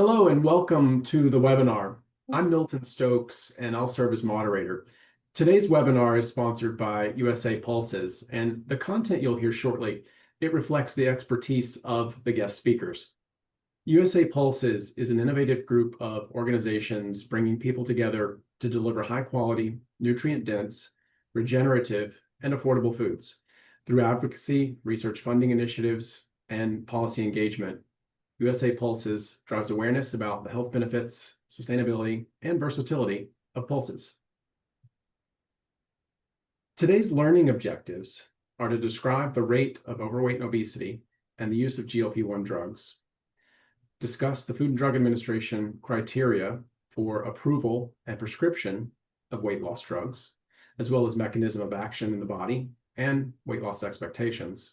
Hello and welcome to the webinar. I'm Milton Stokes and I'll serve as moderator. Today's webinar is sponsored by USA Pulses, and the content you'll hear shortly, it reflects the expertise of the guest speakers. USA Pulses is an innovative group of organizations bringing people together to deliver high quality, nutrient-dense, regenerative, and affordable foods through advocacy, research funding initiatives, and policy engagement. USA Pulses drives awareness about the health benefits, sustainability, and versatility of pulses. Today's learning objectives are to describe the rate of overweight and obesity and the use of GLP-1 drugs, discuss the Food and Drug Administration criteria for approval and prescription of weight loss drugs, as well as mechanism of action in the body and weight loss expectations.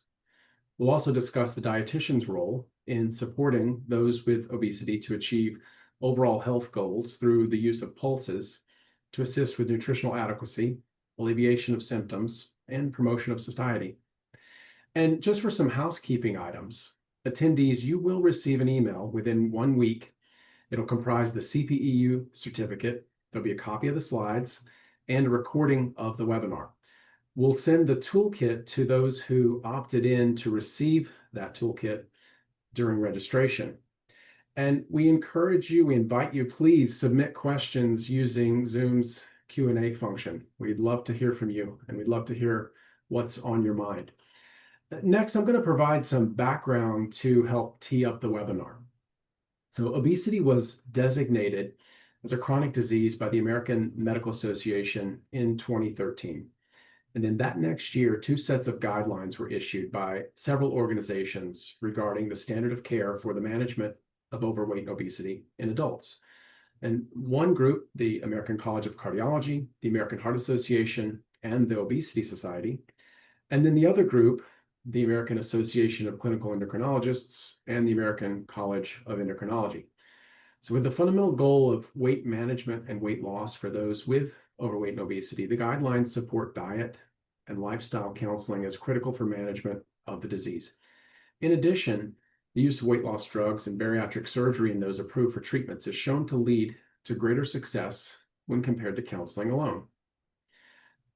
We'll also discuss the dietitian's role in supporting those with obesity to achieve overall health goals through the use of pulses to assist with nutritional adequacy, alleviation of symptoms, and promotion of satiety. And just for some housekeeping items, attendees, you will receive an email within 1 week. It'll comprise the CPEU certificate. There'll be a copy of the slides and a recording of the webinar. We'll send the toolkit to those who opted in to receive that toolkit during registration. And we invite you, please submit questions using Zoom's Q&A function. We'd love to hear from you, and we'd love to hear what's on your mind. Next, I'm going to provide some background to help tee up the webinar. So obesity was designated as a chronic disease by the American Medical Association in 2013. And then that next year, 2 sets of guidelines were issued by several organizations regarding the standard of care for the management of overweight and obesity in adults. And one group, the American College of Cardiology, the American Heart Association, and the Obesity Society. And then the other group, the American Association of Clinical Endocrinologists and the American College of Endocrinology. So with the fundamental goal of weight management and weight loss for those with overweight and obesity, the guidelines support diet and lifestyle counseling as critical for management of the disease. In addition, the use of weight loss drugs and bariatric surgery in those approved for treatments is shown to lead to greater success when compared to counseling alone.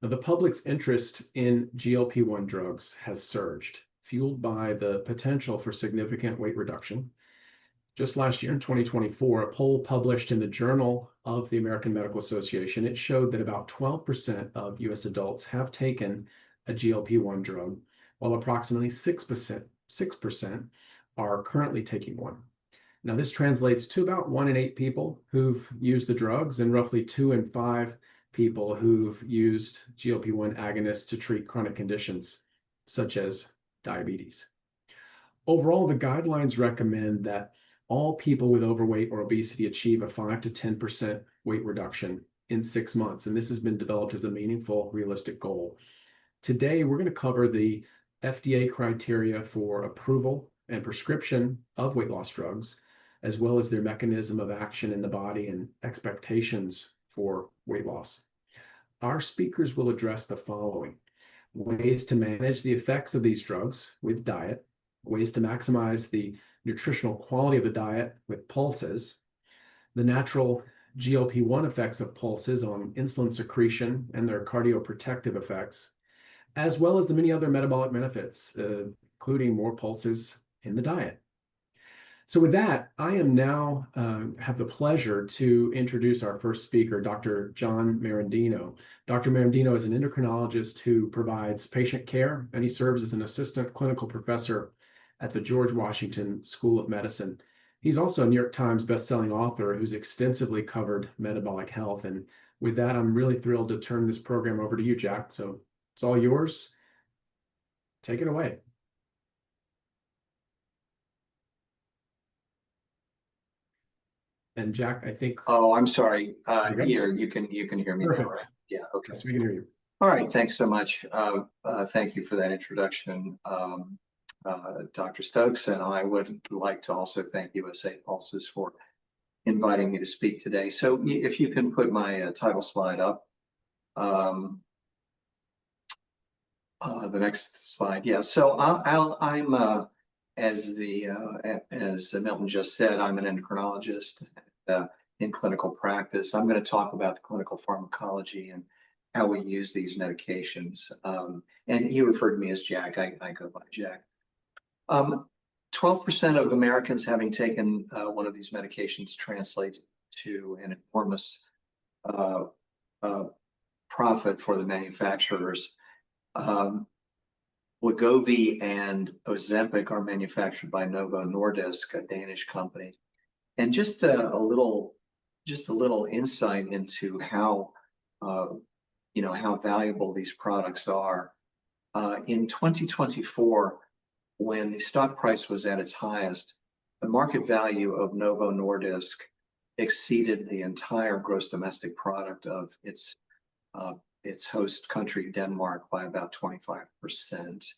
Now, the public's interest in GLP-1 drugs has surged, fueled by the potential for significant weight reduction. Just last year in 2024, a poll published in the Journal of the American Medical Association, it showed that about 12% of US adults have taken a GLP-1 drug, while approximately 6% are currently taking one. Now, this translates to about 1 in 8 people who've used the drugs and roughly 2 in 5 people who've used GLP-1 agonists to treat chronic conditions such as diabetes. Overall, the guidelines recommend that all people with overweight or obesity achieve a 5 to 10% weight reduction in 6 months. And this has been developed as a meaningful, realistic goal. Today, we're going to cover the FDA criteria for approval and prescription of weight loss drugs, as well as their mechanism of action in the body and expectations for weight loss. Our speakers will address the following: ways to manage the effects of these drugs with diet, ways to maximize the nutritional quality of the diet with pulses, the natural GLP-1 effects of pulses on insulin secretion and their cardioprotective effects, as well as the many other metabolic benefits, including more pulses in the diet. So with that, I am now have the pleasure to introduce our first speaker, Dr. John Merendino. Dr. Merendino is an endocrinologist who provides patient care, and he serves as an assistant clinical professor at the George Washington School of Medicine. He's also a New York Times bestselling author who's extensively covered metabolic health. And with that, I'm really thrilled to turn this program over to you, Jack. So it's all yours. Take it away. And Jack, I think. Oh, I'm sorry. Here, you can hear me now, right? Yeah. Okay. Yes, we can hear you. All right. Thanks so much. Thank you for that introduction, Dr. Stokes, and I would like to also thank USA Pulses for inviting me to speak today. So if you can put my title slide up, the next slide. Yeah. So I'm as Milton just said, I'm an endocrinologist in clinical practice. I'm going to talk about the clinical pharmacology and how we use these medications. And he referred to me as Jack. I go by Jack. 12% of Americans having taken one of these medications translates to an enormous profit for the manufacturers. Wegovy and Ozempic are manufactured by Novo Nordisk, a Danish company. And just a little insight into how how valuable these products are. In 2024, when the stock price was at its highest, the market value of Novo Nordisk exceeded the entire gross domestic product of its host country, Denmark, by about 25%.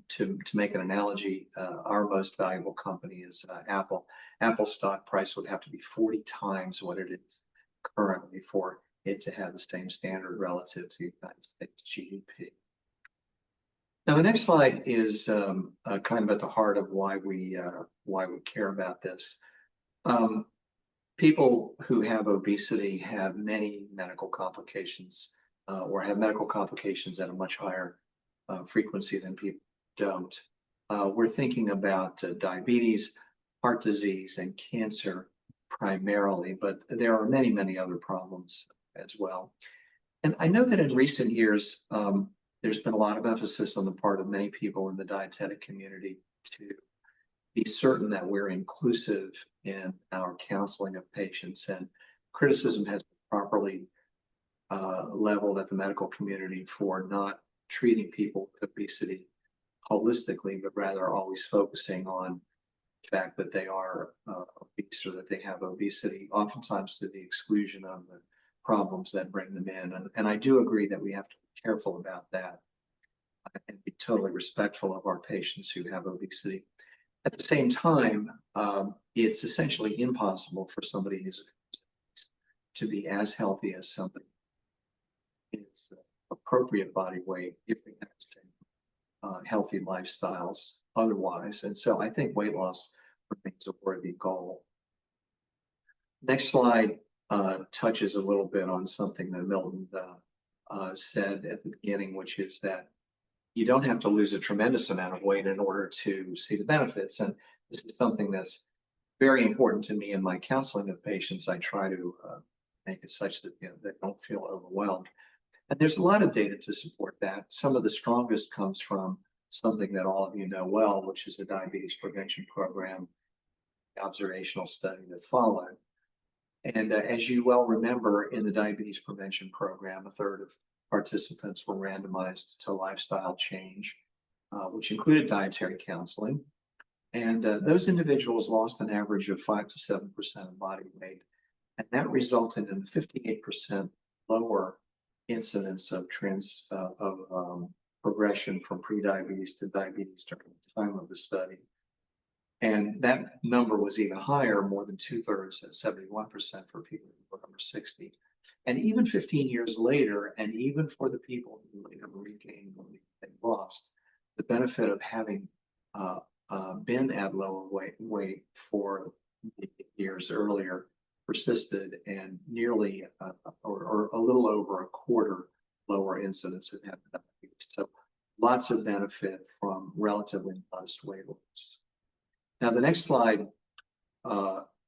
To make an analogy, our most valuable company is Apple. Apple's stock price would have to be 40 times what it is currently for it to have the same standard relative to the United States GDP. Now, the next slide is kind of at the heart of why we care about this. People who have obesity have many medical complications, or have medical complications at a much higher frequency than people don't. We're thinking about diabetes, heart disease, and cancer primarily, but there are many, many other problems as well. And I know that in recent years, there's been a lot of emphasis on the part of many people in the dietetic community to be certain that we're inclusive in our counseling of patients, and criticism has been properly leveled at the medical community for not treating people with obesity holistically, but rather always focusing on the fact that they are obese or that they have obesity, oftentimes to the exclusion of the problems that bring them in. And I do agree that we have to be careful about that and be totally respectful of our patients who have obesity. At the same time, it's essentially impossible for somebody who's to be as healthy as somebody is appropriate body weight if they have the same healthy lifestyles otherwise. And so I think weight loss remains a worthy goal. Next slide touches a little bit on something that Milton said at the beginning, which is that you don't have to lose a tremendous amount of weight in order to see the benefits. And this is something that's very important to me in my counseling of patients. I try to make it such that they don't feel overwhelmed. And there's a lot of data to support that. Some of the strongest comes from something that all of you know well, which is the diabetes prevention program, the observational study that followed. And as you well remember, in the diabetes prevention program, a third of participants were randomized to lifestyle change, which included dietary counseling. And those individuals lost an average of 5 to 7% of body weight. And that resulted in a 58% lower incidence of progression from prediabetes to diabetes during the time of the study. And that number was even higher, more than 2/3 at 71% for people who were over 60. And even 15 years later, and even for the people who later regained what they lost, the benefit of having been at lower weight for years earlier persisted, and nearly or a little over a quarter lower incidence of hepatitis. So lots of benefit from relatively modest weight loss. Now, the next slide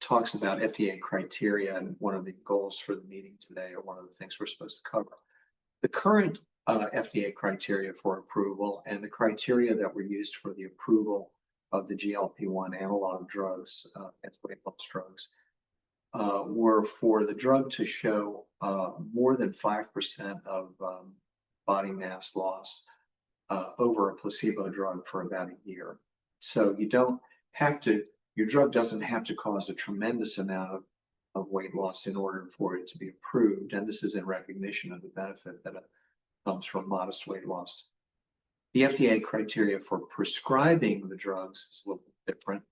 talks about FDA criteria, and one of the goals for the meeting today, or one of the things we're supposed to cover. The current FDA criteria for approval and the criteria that were used for the approval of the GLP-1 analog drugs as weight loss drugs were for the drug to show more than 5% of body mass loss over a placebo drug for about a year. So you don't have to, your drug doesn't have to cause a tremendous amount of weight loss in order for it to be approved. And this is in recognition of the benefit that comes from modest weight loss. The FDA criteria for prescribing the drugs is a little bit different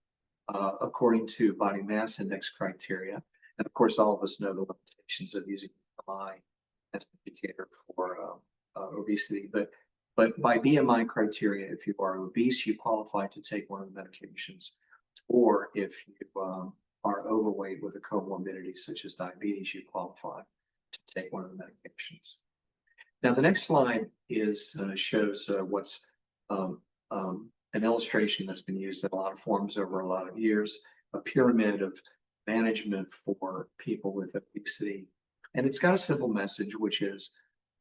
according to body mass index criteria. And of course, all of us know the limitations of using BMI as an indicator for obesity, but But by BMI criteria, if you are obese, you qualify to take one of the medications, or if you are overweight with a comorbidity such as diabetes, you qualify to take one of the medications. Now, the next slide shows what's an illustration that's been used in a lot of forms over a lot of years, a pyramid of management for people with obesity. And it's got a simple message, which is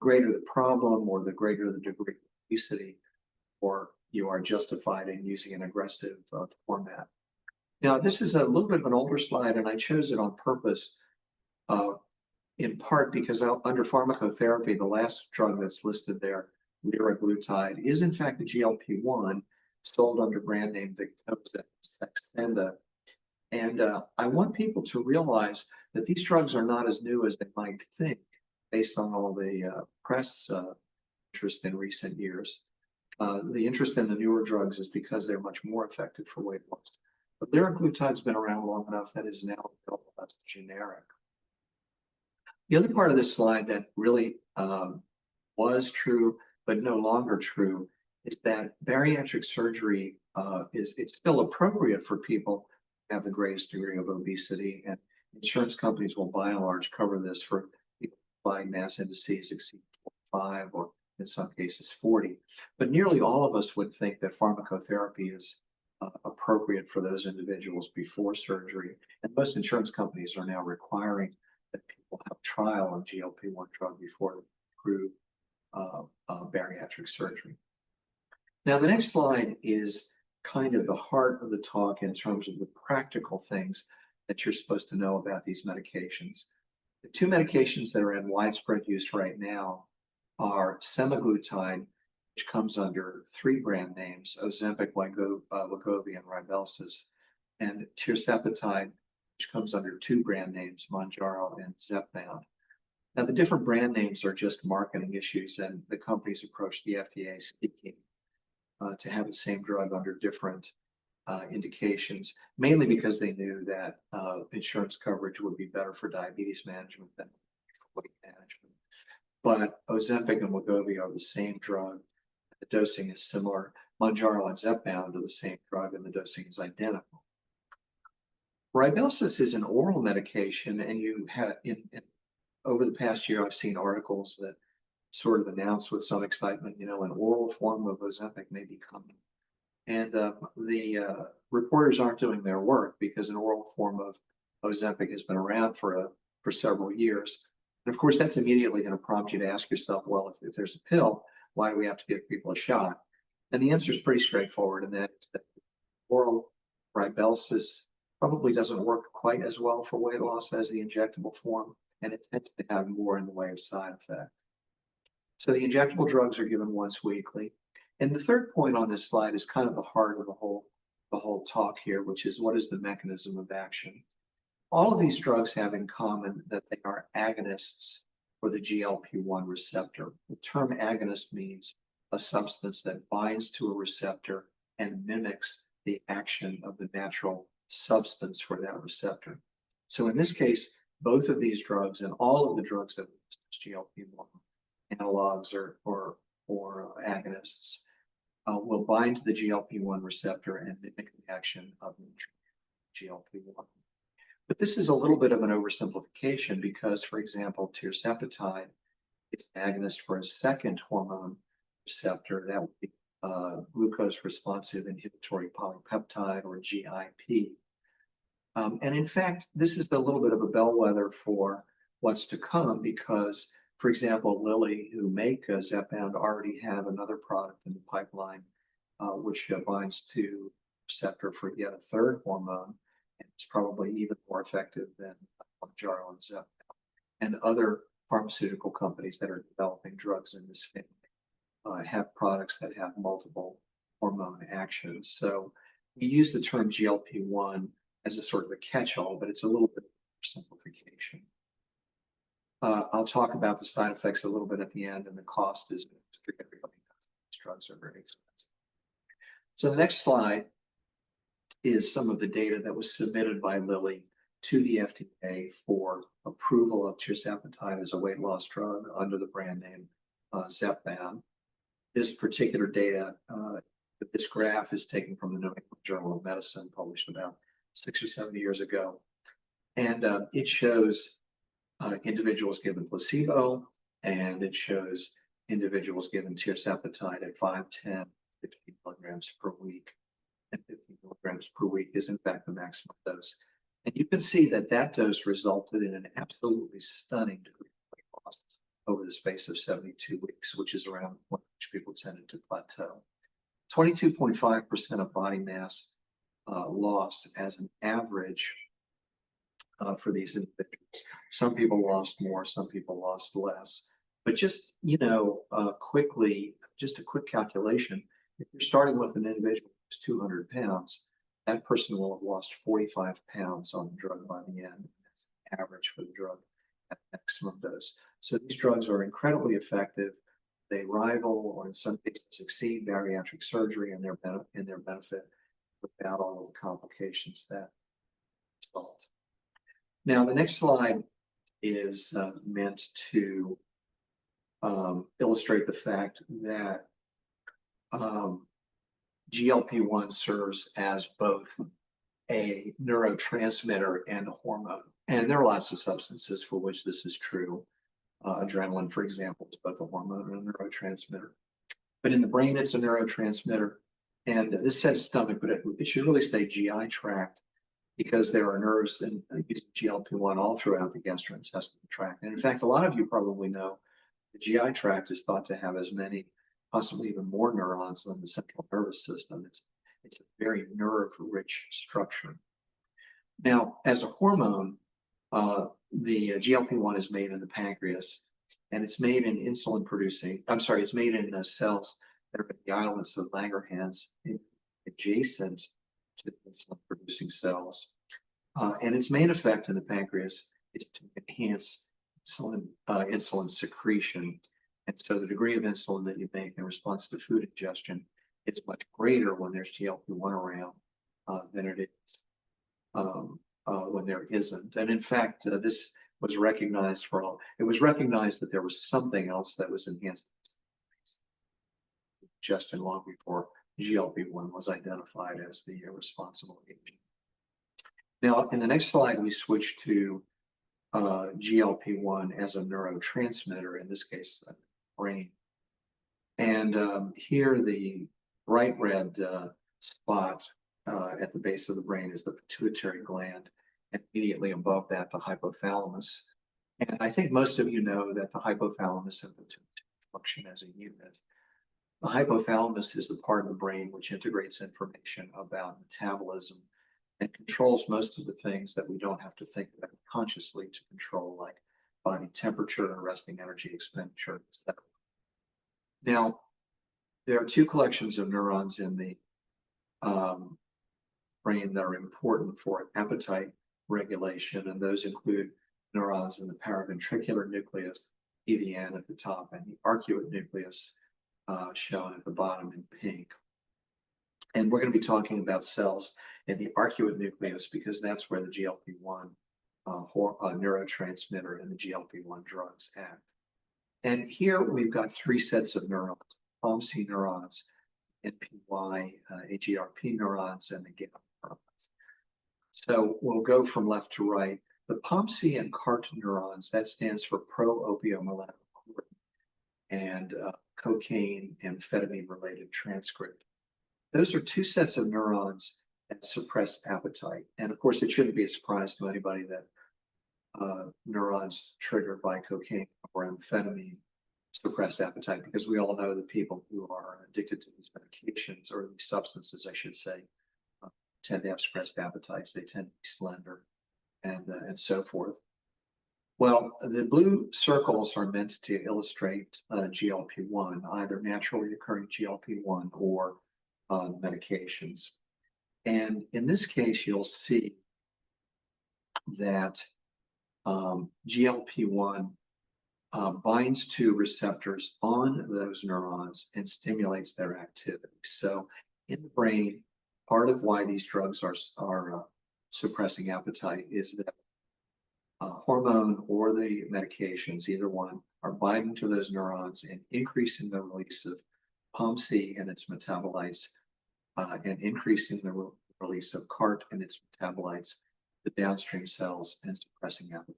greater the problem or the greater the degree of obesity, or you are justified in using an aggressive format. Now, this is a little bit of an older slide, and I chose it on purpose, in part because under pharmacotherapy, the last drug that's listed there, liraglutide, is in fact a GLP-1 sold under brand name Victoza, Saxenda. And I want people to realize that these drugs are not as new as they might think, based on all the press interest in recent years. The interest in the newer drugs is because they're much more effective for weight loss. But liraglutide's been around long enough that is now available as generic. The other part of this slide that really was true, but no longer true, is that bariatric surgery it's still appropriate for people who have the greatest degree of obesity, and insurance companies will by and large cover this for people body mass indices exceed 45 or in some cases 40. But nearly all of us would think that pharmacotherapy is appropriate for those individuals before surgery. And most insurance companies are now requiring that people have trial on GLP-1 drug before they approve bariatric surgery. Now, the next slide is kind of the heart of the talk in terms of the practical things that you're supposed to know about these medications. The two medications that are in widespread use right now are semaglutide, which comes under 3 brand names, Ozempic, Wegovy, and Rybelsus, and tirzepatide, which comes under 2 brand names, Mounjaro and Zepbound. Now, the different brand names are just marketing issues, and the companies approach the FDA seeking to have the same drug under different indications, mainly because they knew that insurance coverage would be better for diabetes management than for weight management. But Ozempic and Wegovy are the same drug. The dosing is similar. Mounjaro and Zepbound are the same drug, and the dosing is identical. Rybelsus is an oral medication, and you have over the past year, I've seen articles that sort of announce with some excitement, an oral form of Ozempic may be coming. And the reporters aren't doing their work because an oral form of Ozempic has been around for several years. And of course, that's immediately going to prompt you to ask yourself, well, if there's a pill, why do we have to give people a shot? And the answer is pretty straightforward, and that is that oral Rybelsus probably doesn't work quite as well for weight loss as the injectable form, and it tends to have more in the way of side effects. So the injectable drugs are given once weekly. And the third point on this slide is kind of the heart of the whole talk here, which is what is the mechanism of action? All of these drugs have in common that they are agonists for the GLP-1 receptor. The term agonist means a substance that binds to a receptor and mimics the action of the natural substance for that receptor. So in this case, both of these drugs and all of the drugs that GLP-1 analogs or agonists will bind to the GLP-1 receptor and mimic the action of GLP-1. But this is a little bit of an oversimplification because, for example, tirzepatide is an agonist for a second hormone receptor, that would be glucose responsive inhibitory polypeptide, or GIP. And in fact, this is a little bit of a bellwether for what's to come because, for example, Lilly, who make Zepbound, already have another product in the pipeline, which binds to receptor for yet a third hormone, and it's probably even more effective than Mounjaro and Zepbound. And other pharmaceutical companies that are developing drugs in this family have products that have multiple hormone actions. So we use the term GLP-1 as a sort of a catch-all, but it's a little bit of simplification. I'll talk about the side effects a little bit at the end, and the cost is for everybody. These drugs are very expensive. So the next slide is some of the data that was submitted by Lilly to the FDA for approval of tirzepatide as a weight loss drug under the brand name Zepbound. this particular data, this graph is taken from the New England Journal of Medicine, published about 6 or 7 years ago. And it shows individuals given placebo, and it shows individuals given tirzepatide at 5, 10, 15 milligrams per week. And 15 milligrams per week is in fact the maximum dose. And you can see that that dose resulted in an absolutely stunning degree of weight loss over the space of 72 weeks, which is around when people tended to plateau. 22.5% of body mass loss as an average for these individuals. Some people lost more, some people lost less. But just, quickly, just a quick calculation, if you're starting with an individual who's 200 pounds, that person will have lost 45 pounds on the drug by the end. That's the average for the drug at maximum dose. So these drugs are incredibly effective. They rival, or in some cases exceed, bariatric surgery in their benefit without all of the complications that result. Now, the next slide is meant to illustrate the fact that GLP-1 serves as both a neurotransmitter and a hormone. And there are lots of substances for which this is true. Adrenaline, for example, is both a hormone and a neurotransmitter. But in the brain, it's a neurotransmitter. And this says stomach, but it should really say GI tract, because there are nerves and using GLP-1 all throughout the gastrointestinal tract. And in fact, a lot of you probably know the GI tract is thought to have as many, possibly even more neurons than the central nervous system. It's a very nerve-rich structure. Now, as a hormone, the GLP-1 is made in the pancreas, and it's made in it's made in cells that are the islets of Langerhans adjacent to insulin-producing cells. And its main effect in the pancreas is to enhance insulin secretion. And so the degree of insulin that you make in response to food ingestion is much greater when there's GLP-1 around than it is when there isn't. And in fact, this was recognized it was recognized that there was something else that was enhanced ingestion long before GLP-1 was identified as the responsible agent. Now, in the next slide, we switch to GLP-1 as a neurotransmitter, in this case, the brain. And here, the bright red spot at the base of the brain is the pituitary gland, and immediately above that, the hypothalamus. And I think most of you know that the hypothalamus and pituitary function as a unit. The hypothalamus is the part of the brain which integrates information about metabolism and controls most of the things that we don't have to think about consciously to control, like body temperature and resting energy expenditure, etc. Now, there are two collections of neurons in the brain that are important for appetite regulation, and those include neurons in the paraventricular nucleus, EVN at the top, and the arcuate nucleus, shown at the bottom in pink. And we're going to be talking about cells in the arcuate nucleus because that's where the GLP-1 neurotransmitter and the GLP-1 drugs act. And here we've got three sets of neurons: POMC neurons, NPY, AGRP neurons, and the GABA neurons. So we'll go from left to right. The POMC and CART neurons, that stands for pro-opiomelanocortin and cocaine amphetamine-related transcript. Those are two sets of neurons that suppress appetite. And of course, it shouldn't be a surprise to anybody that neurons triggered by cocaine or amphetamine suppress appetite, because we all know that people who are addicted to these medications, or these substances, I should say, tend to have suppressed appetites. They tend to be slender and so forth. Well, the blue circles are meant to illustrate GLP-1, either naturally occurring GLP-1 or medications. And in this case, you'll see that GLP-1 binds to receptors on those neurons and stimulates their activity. So in the brain, part of why these drugs are suppressing appetite is that hormone or the medications, either one, are binding to those neurons and increasing the release of POMC and its metabolites, and increasing the release of CART and its metabolites, the downstream cells, and suppressing appetite.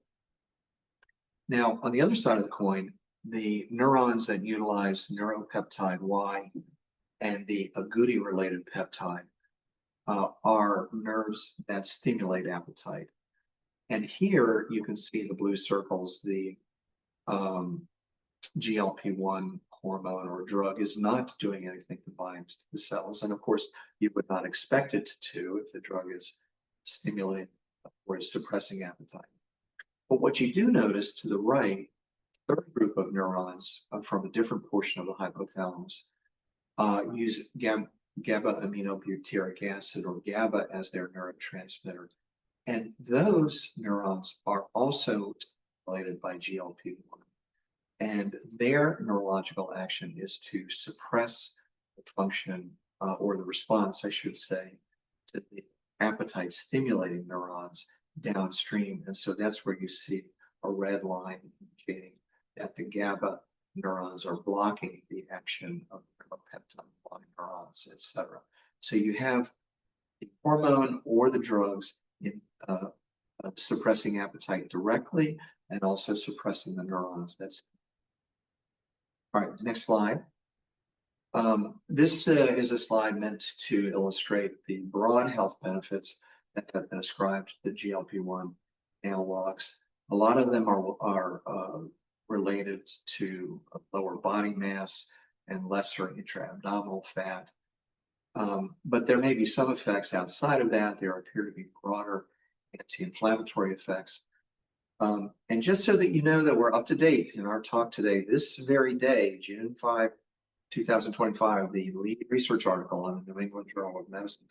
Now, on the other side of the coin, the neurons that utilize neuropeptide Y and the agouti-related peptide are nerves that stimulate appetite. And here you can see the blue circles, the GLP-1 hormone or drug is not doing anything to bind to the cells. And of course, you would not expect it to if the drug is stimulating or is suppressing appetite. But what you do notice to the right, third group of neurons from a different portion of the hypothalamus use GABA aminobutyric acid, or GABA, as their neurotransmitter. And those neurons are also stimulated by GLP-1. And their neurological action is to suppress the function, or the response, I should say, to the appetite stimulating neurons downstream. And so that's where you see a red line indicating that the GABA neurons are blocking the action of peptide neurons, etc. So you have the hormone or the drugs in suppressing appetite directly and also suppressing the neurons. That's all right. Next slide. This is a slide meant to illustrate the broad health benefits that have been ascribed to the GLP-1 analogs. A lot of them are related to lower body mass and lesser intra-abdominal fat. But there may be some effects outside of that. There appear to be broader anti-inflammatory effects. And just so that you know that we're up to date in our talk today, this very day, June 5, 2025, the lead research article on the New England Journal of Medicine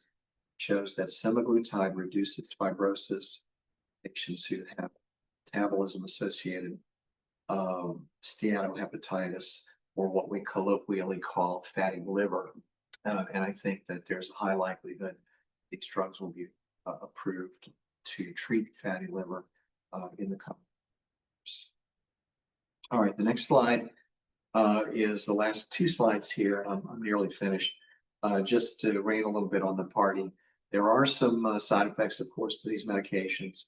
shows that semaglutide reduces fibrosis in patients who have metabolism-associated steatohepatitis, or what we colloquially call fatty liver. And I think that there's a high likelihood these drugs will be approved to treat fatty liver in the coming years. All right, the next slide is the last two slides here. I'm nearly finished. Just to rain a little bit on the party, there are some side effects, of course, to these medications.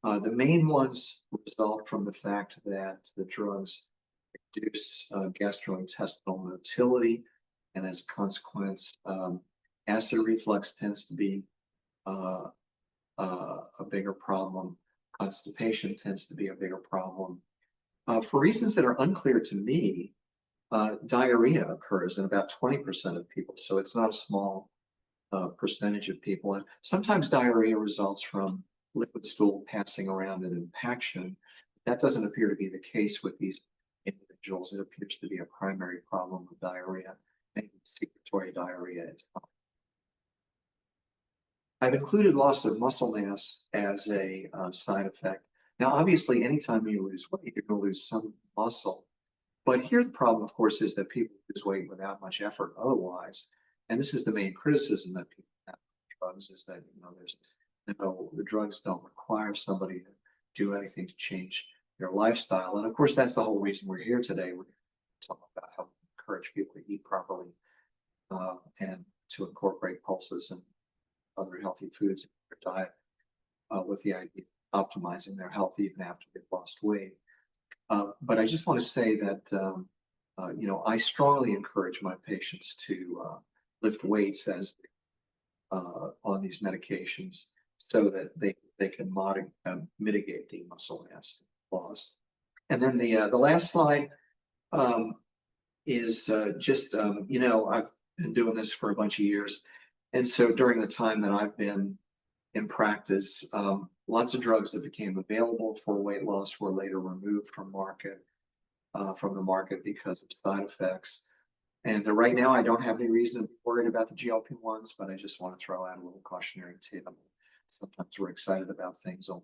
The main ones result from the fact that the drugs reduce gastrointestinal motility, and as a consequence, acid reflux tends to be a bigger problem. Constipation tends to be a bigger problem. For reasons that are unclear to me, diarrhea occurs in about 20% of people, so it's not a small percentage of people. And sometimes diarrhea results from liquid stool passing around an impaction. That doesn't appear to be the case with these individuals. It appears to be a primary problem with diarrhea, and secretory diarrhea itself. I've included loss of muscle mass as a side effect. Now, obviously, anytime you lose weight, you're going to lose some muscle. But here the problem, of course, is that people lose weight without much effort otherwise. And this is the main criticism that people have with drugs, is that the drugs don't require somebody to do anything to change their lifestyle. And of course, that's the whole reason we're here today. We're talking about how to encourage people to eat properly and to incorporate pulses and other healthy foods in their diet with the idea of optimizing their health even after they've lost weight. But I just want to say that, I strongly encourage my patients to lift weights as on these medications so that they can mitigate the muscle mass loss. And then the last slide is just, I've been doing this for a bunch of years. And so during the time that I've been in practice, lots of drugs that became available for weight loss were later removed from the market because of side effects. And right now, I don't have any reason to be worried about the GLP-1s, but I just want to throw out a little cautionary tale. Sometimes we're excited about things only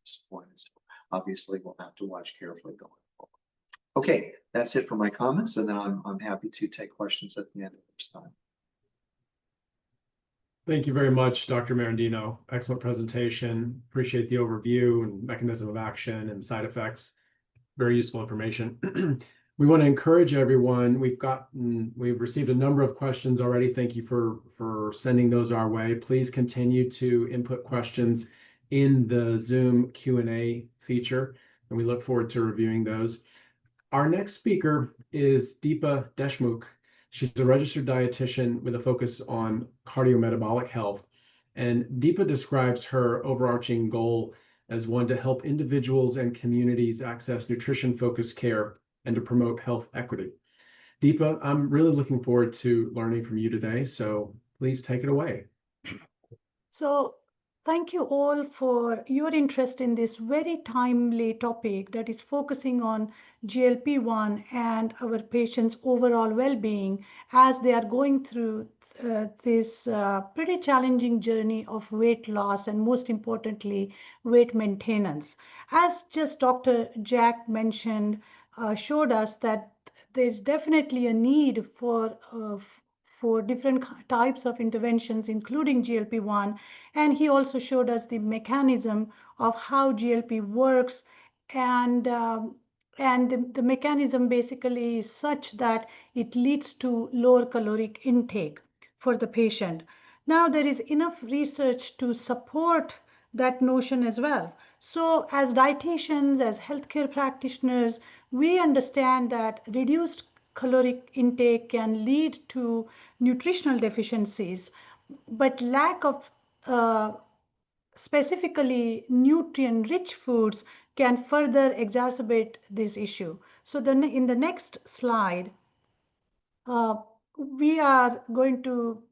disappointed. So obviously, we'll have to watch carefully going forward. Okay, that's it for my comments, and then I'm happy to take questions at the end of this time. Thank you very much, Dr. Merendino. Excellent presentation. Appreciate the overview and mechanism of action and side effects. Very useful information. We want to encourage everyone. We've received a number of questions already. Thank you for sending those our way. Please continue to input questions in the Zoom Q&A feature, and we look forward to reviewing those. Our next speaker is Deepa Deshmukh. She's a registered dietitian with a focus on cardiometabolic health. And Deepa describes her overarching goal as one to help individuals and communities access nutrition-focused care and to promote health equity. Deepa, I'm really looking forward to learning from you today, so please take it away. So thank you all for your interest in this very timely topic that is focusing on GLP-1 and our patients' overall well-being as they are going through this pretty challenging journey of weight loss and, most importantly, weight maintenance. As just Dr. Jack mentioned, showed us that there's definitely a need for different types of interventions, including GLP-1. And he also showed us the mechanism of how GLP works. And the mechanism basically is such that it leads to lower caloric intake for the patient. Now, there is enough research to support that notion as well. So as dietitians, as healthcare practitioners, we understand that reduced caloric intake can lead to nutritional deficiencies, but lack of specifically nutrient-rich foods can further exacerbate this issue. So then in the next slide, we are going to,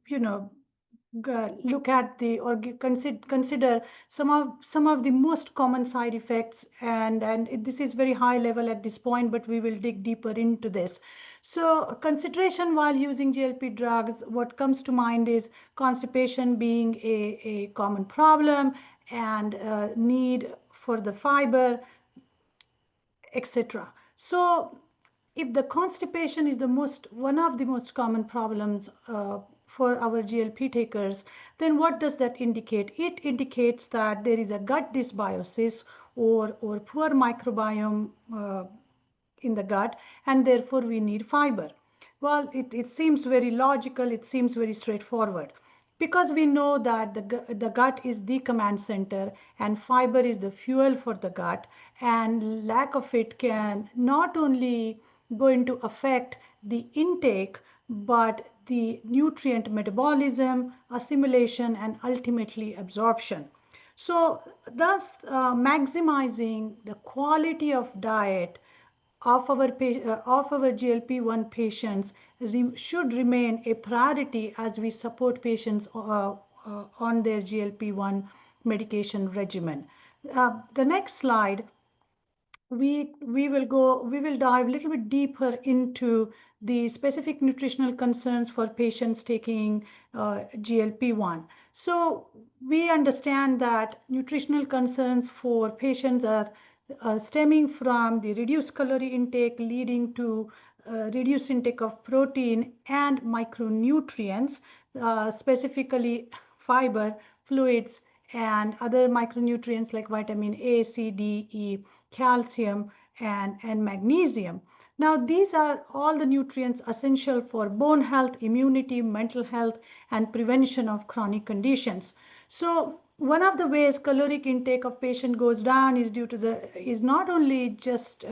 look at or consider some of the most common side effects, and this is very high level at this point, but we will dig deeper into this. So consideration while using GLP drugs, what comes to mind is constipation being a common problem, and need for the fiber, etc. So if the constipation is one of the most common problems for our GLP takers, then what does that indicate? It indicates that there is a gut dysbiosis or poor microbiome in the gut, and therefore we need fiber. Well, it seems very logical, it seems very straightforward. Because we know that the gut is the command center and fiber is the fuel for the gut, and lack of it can not only going to affect the intake, but the nutrient metabolism, assimilation, and ultimately absorption. So thus maximizing the quality of diet of our GLP-1 patients should remain a priority as we support patients on their GLP-1 medication regimen. The next slide, we will dive a little bit deeper into the specific nutritional concerns for patients taking GLP-1. So we understand that nutritional concerns for patients are stemming from the reduced calorie intake, leading to reduced intake of protein and micronutrients, specifically fiber, fluids, and other micronutrients like vitamin A, C, D, E, calcium, and magnesium. Now, these are all the nutrients essential for bone health, immunity, mental health, and prevention of chronic conditions. So one of the ways caloric intake of patient goes down is not only just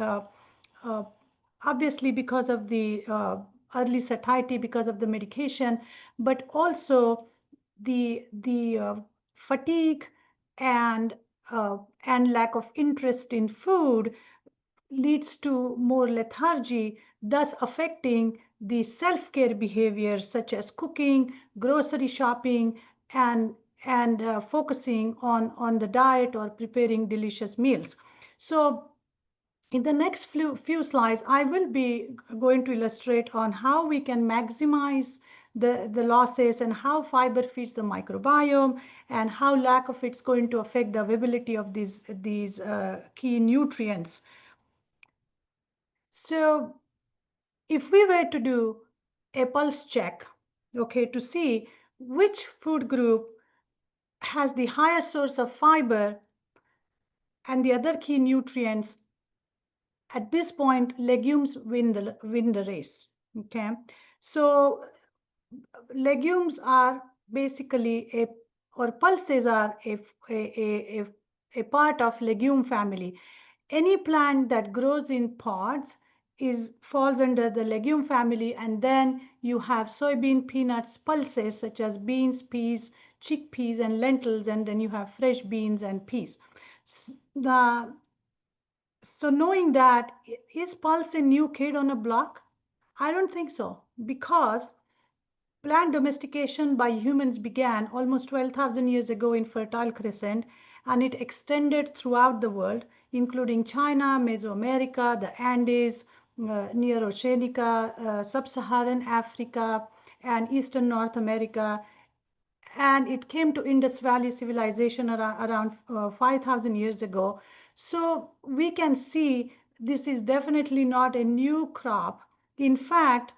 obviously because of the early satiety because of the medication, but also the fatigue and lack of interest in food leads to more lethargy, thus affecting the self-care behaviors such as cooking, grocery shopping, and focusing on the diet or preparing delicious meals. So in the next few slides, I will be going to illustrate on how we can maximize the losses and how fiber feeds the microbiome and how lack of it's going to affect the availability of these key nutrients. So if we were to do a pulse check, okay, to see which food group has the highest source of fiber and the other key nutrients at this point, legumes win the race. Okay, so legumes are basically pulses are a part of legume family. Any plant that grows in pods falls under the legume family, and then you have soybean, peanuts, pulses such as beans, peas, chickpeas, and lentils, and then you have fresh beans and peas. So knowing that, is pulse a new kid on a block? I don't think so, because plant domestication by humans began almost 12,000 years ago in Fertile Crescent, and it extended throughout the world, including China, Mesoamerica, the Andes, near Oceanica, Sub-Saharan Africa, and Eastern North America. And it came to Indus Valley civilization around 5,000 years ago. So we can see this is definitely not a new crop. In fact,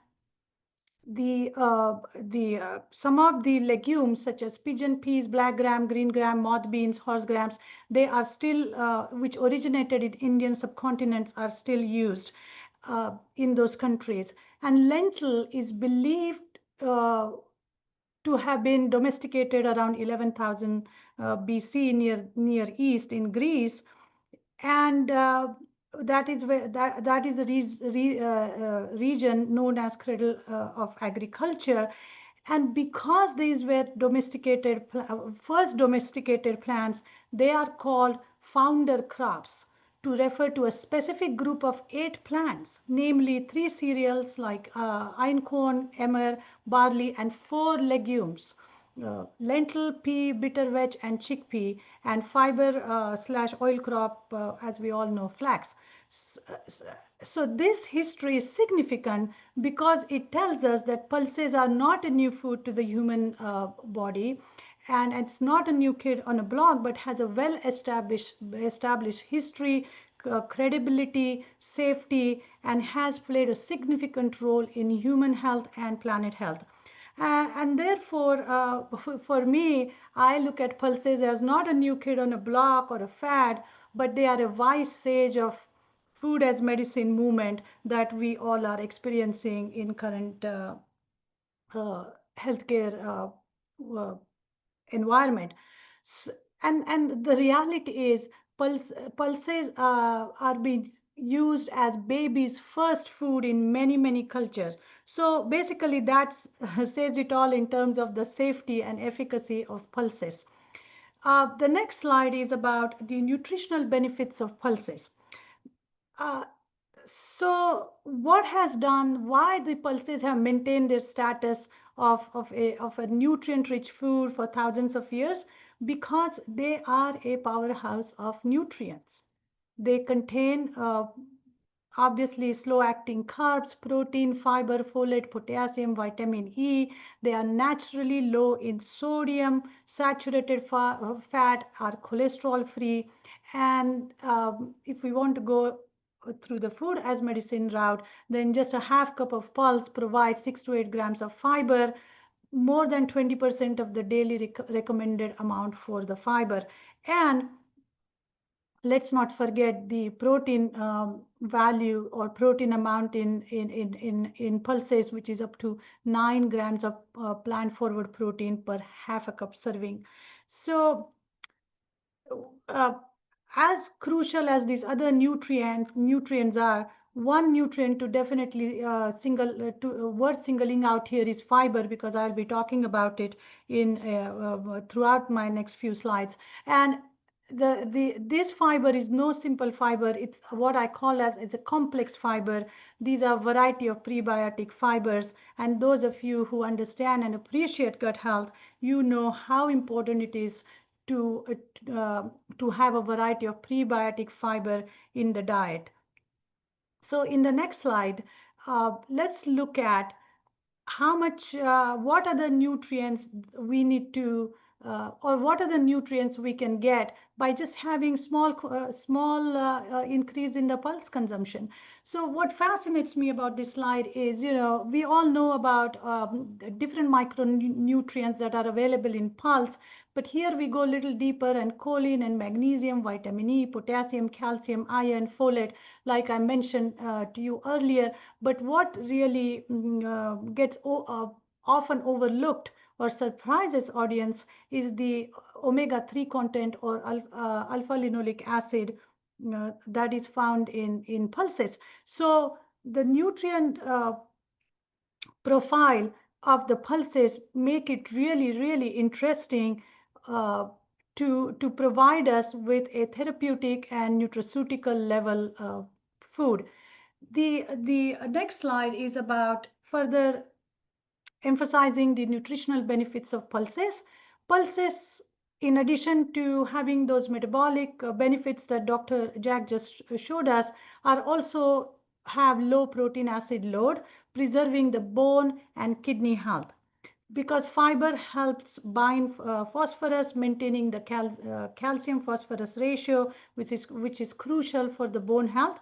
some of the legumes such as pigeon peas, black gram, green gram, moth beans, horse grams, they are still, which originated in Indian subcontinents, are still used in those countries. And lentil is believed to have been domesticated around 11,000 BC near East in Greece, and that is where that is the region known as cradle of agriculture. And because these were first domesticated plants, they are called founder crops to refer to a specific group of 8 plants, namely 3 cereals like einkorn, emmer, barley, and 4 legumes. Lentil, pea, bitter veg, and chickpea, and fiber / oil crop, as we all know, flax. So this history is significant because it tells us that pulses are not a new food to the human body, and it's not a new kid on a block, but has a well-established history, credibility, safety, and has played a significant role in human health and planet health. And therefore, for me, I look at pulses as not a new kid on a block or a fad, but they are a wise sage of food as medicine movement that we all are experiencing in current healthcare environment. And the reality is pulses are being used as babies' first food in many cultures. So basically that says it all in terms of the safety and efficacy of pulses. The next slide is about the nutritional benefits of pulses. So what has done, why the pulses have maintained their status of a nutrient-rich food for thousands of years? Because they are a powerhouse of nutrients. They contain obviously slow-acting carbs, protein, fiber, folate, potassium, vitamin E. They are naturally low in sodium, saturated fat, are cholesterol-free. And if we want to go through the food as medicine route, then just a half cup of pulse provides 6 to 8 grams of fiber, more than 20% of the daily recommended amount for the fiber. And let's not forget the protein value or protein amount in pulses, which is up to 9 grams of plant forward protein per half a cup serving. So as crucial as these other nutrients are, one nutrient to definitely worth singling out here is fiber, because I'll be talking about it in throughout my next few slides. And this fiber is no simple fiber. It's what I call as it's a complex fiber. These are a variety of prebiotic fibers, and those of you who understand and appreciate gut health, you know how important it is to have a variety of prebiotic fiber in the diet. So in the next slide, let's look at how much, what are the nutrients we need to or what are the nutrients we can get by just having small increase in the pulse consumption. So what fascinates me about this slide is, we all know about the different micronutrients that are available in pulse, but here we go a little deeper, and choline and magnesium, vitamin E, potassium, calcium, iron, folate, like I mentioned to you earlier. But what really gets often overlooked or surprises audience is the omega-3 content or alpha-linoleic acid that is found in pulses. So the nutrient profile of the pulses make it really, really interesting to provide us with a therapeutic and nutraceutical level food. The next slide is about further emphasizing the nutritional benefits of pulses. Pulses, in addition to having those metabolic benefits that Dr. Jack just showed us, are also have low protein acid load, preserving the bone and kidney health. Because fiber helps bind phosphorus, maintaining the calcium phosphorus ratio, which is crucial for the bone health.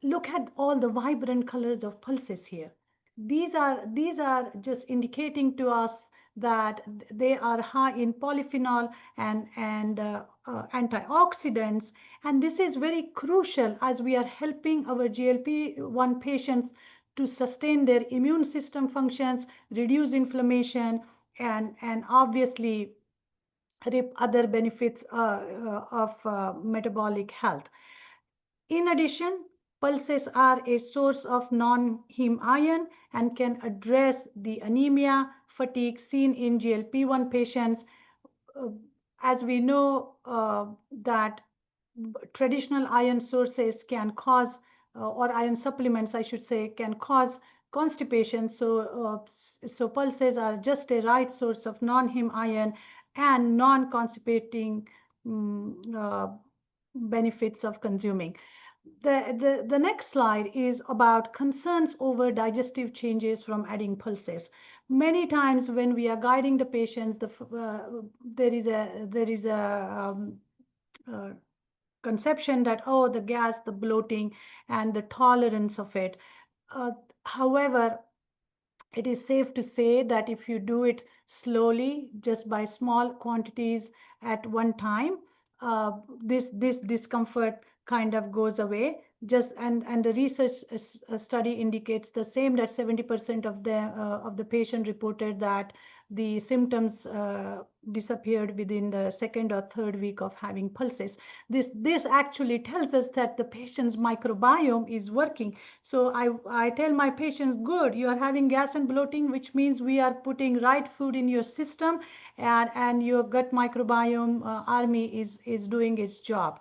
Look at all the vibrant colors of pulses here. These are just indicating to us that they are high in polyphenol and antioxidants, and this is very crucial as we are helping our GLP-1 patients to sustain their immune system functions, reduce inflammation, and obviously reap other benefits of metabolic health. In addition, pulses are a source of non-heme iron and can address the anemia, fatigue seen in GLP-1 patients. As we know that traditional iron sources can cause, or iron supplements, I should say, can cause constipation. So pulses are just a right source of non-heme iron and non-constipating benefits of consuming. The next slide is about concerns over digestive changes from adding pulses. Many times when we are guiding the patients, there is a conception that, oh, the gas, the bloating, and the tolerance of it. However, it is safe to say that if you do it slowly, just by small quantities at one time, this discomfort kind of goes away. And the research study indicates the same, that 70% of the patient reported that the symptoms disappeared within the second or third week of having pulses. This actually tells us that the patient's microbiome is working. So I tell my patients, good, you are having gas and bloating, which means we are putting right food in your system, and your gut microbiome army is doing its job.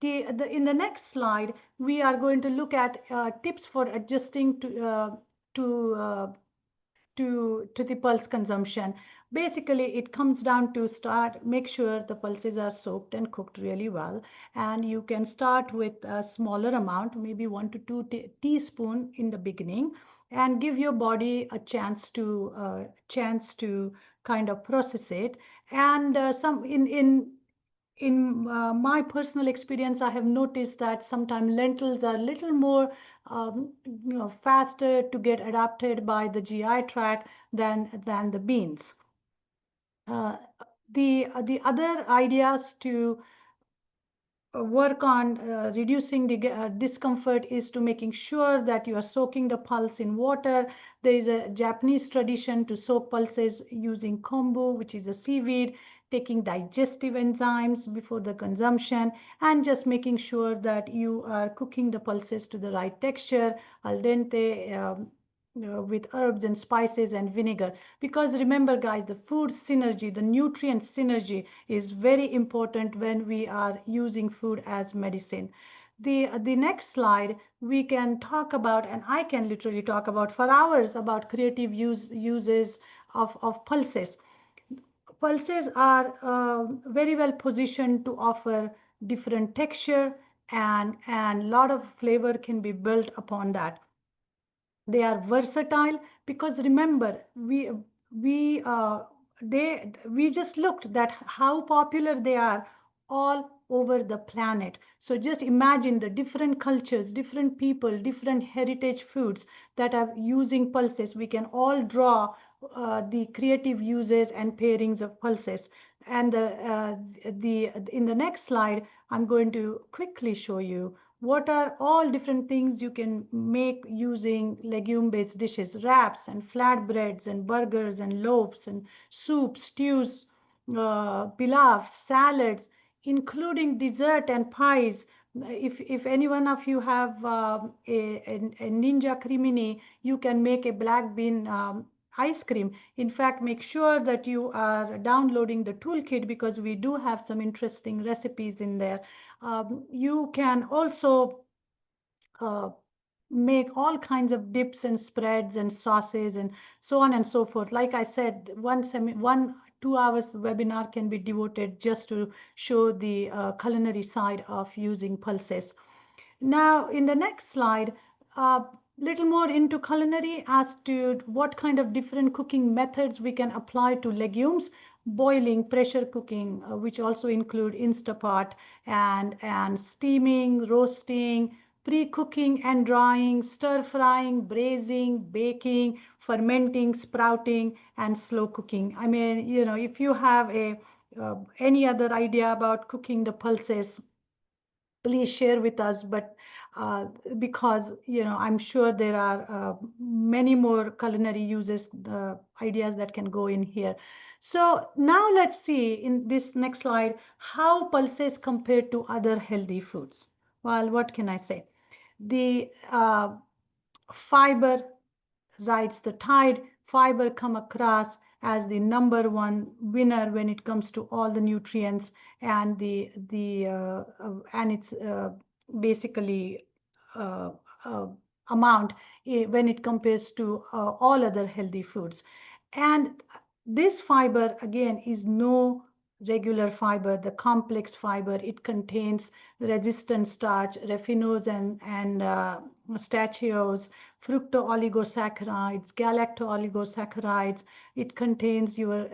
In the next slide, we are going to look at tips for adjusting to the pulse consumption. Basically, it comes down to make sure the pulses are soaked and cooked really well. And you can start with a smaller amount, maybe 1 to 2 teaspoons in the beginning, and give your body a chance to kind of process it. And in my personal experience, I have noticed that sometimes lentils are a little more faster to get adapted by the GI tract than the beans. The other ideas to work on reducing the discomfort is to making sure that you are soaking the pulse in water. There is a Japanese tradition to soak pulses using kombu, which is a seaweed, taking digestive enzymes before the consumption, and just making sure that you are cooking the pulses to the right texture, al dente, with herbs and spices and vinegar. Because remember, guys, the food synergy, the nutrient synergy is very important when we are using food as medicine. The next slide, we can talk about, and I can literally talk about for hours, about creative uses of pulses. Pulses are very well positioned to offer different texture, and a lot of flavor can be built upon that. They are versatile because remember, we we just looked that how popular they are all over the planet. So just imagine the different cultures, different people, different heritage foods that are using pulses. We can all draw the creative uses and pairings of pulses. And in the next slide, I'm going to quickly show you what are all different things you can make using legume-based dishes, wraps and flatbreads and burgers and loaves and soups, stews, pilaf, salads, including dessert and pies. If any one of you have a Ninja Crimini, you can make a black bean ice cream. In fact, make sure that you are downloading the toolkit because we do have some interesting recipes in there. You can also make all kinds of dips and spreads and sauces and so on and so forth. Like I said, 2 hours webinar can be devoted just to show the culinary side of using pulses. Now, in the next slide, little more into culinary as to what kind of different cooking methods we can apply to legumes. Boiling, pressure cooking, which also include Instapot, and steaming, roasting, pre-cooking and drying, stir frying, braising, baking, fermenting, sprouting, and slow cooking. I mean, if you have any other idea about cooking the pulses, please share with us. But because I'm sure there are many more culinary uses, the ideas that can go in here. So now let's see in this next slide how pulses compare to other healthy foods. Well, what can I say? The fiber rides the tide. Fiber come across as the #1 winner when it comes to all the nutrients, and and it's basically amount when it compares to all other healthy foods. And this fiber again is no regular fiber, the complex fiber. It contains resistant starch, raffinose and stachiols, fructooligosaccharides, galactooligosaccharides. It contains your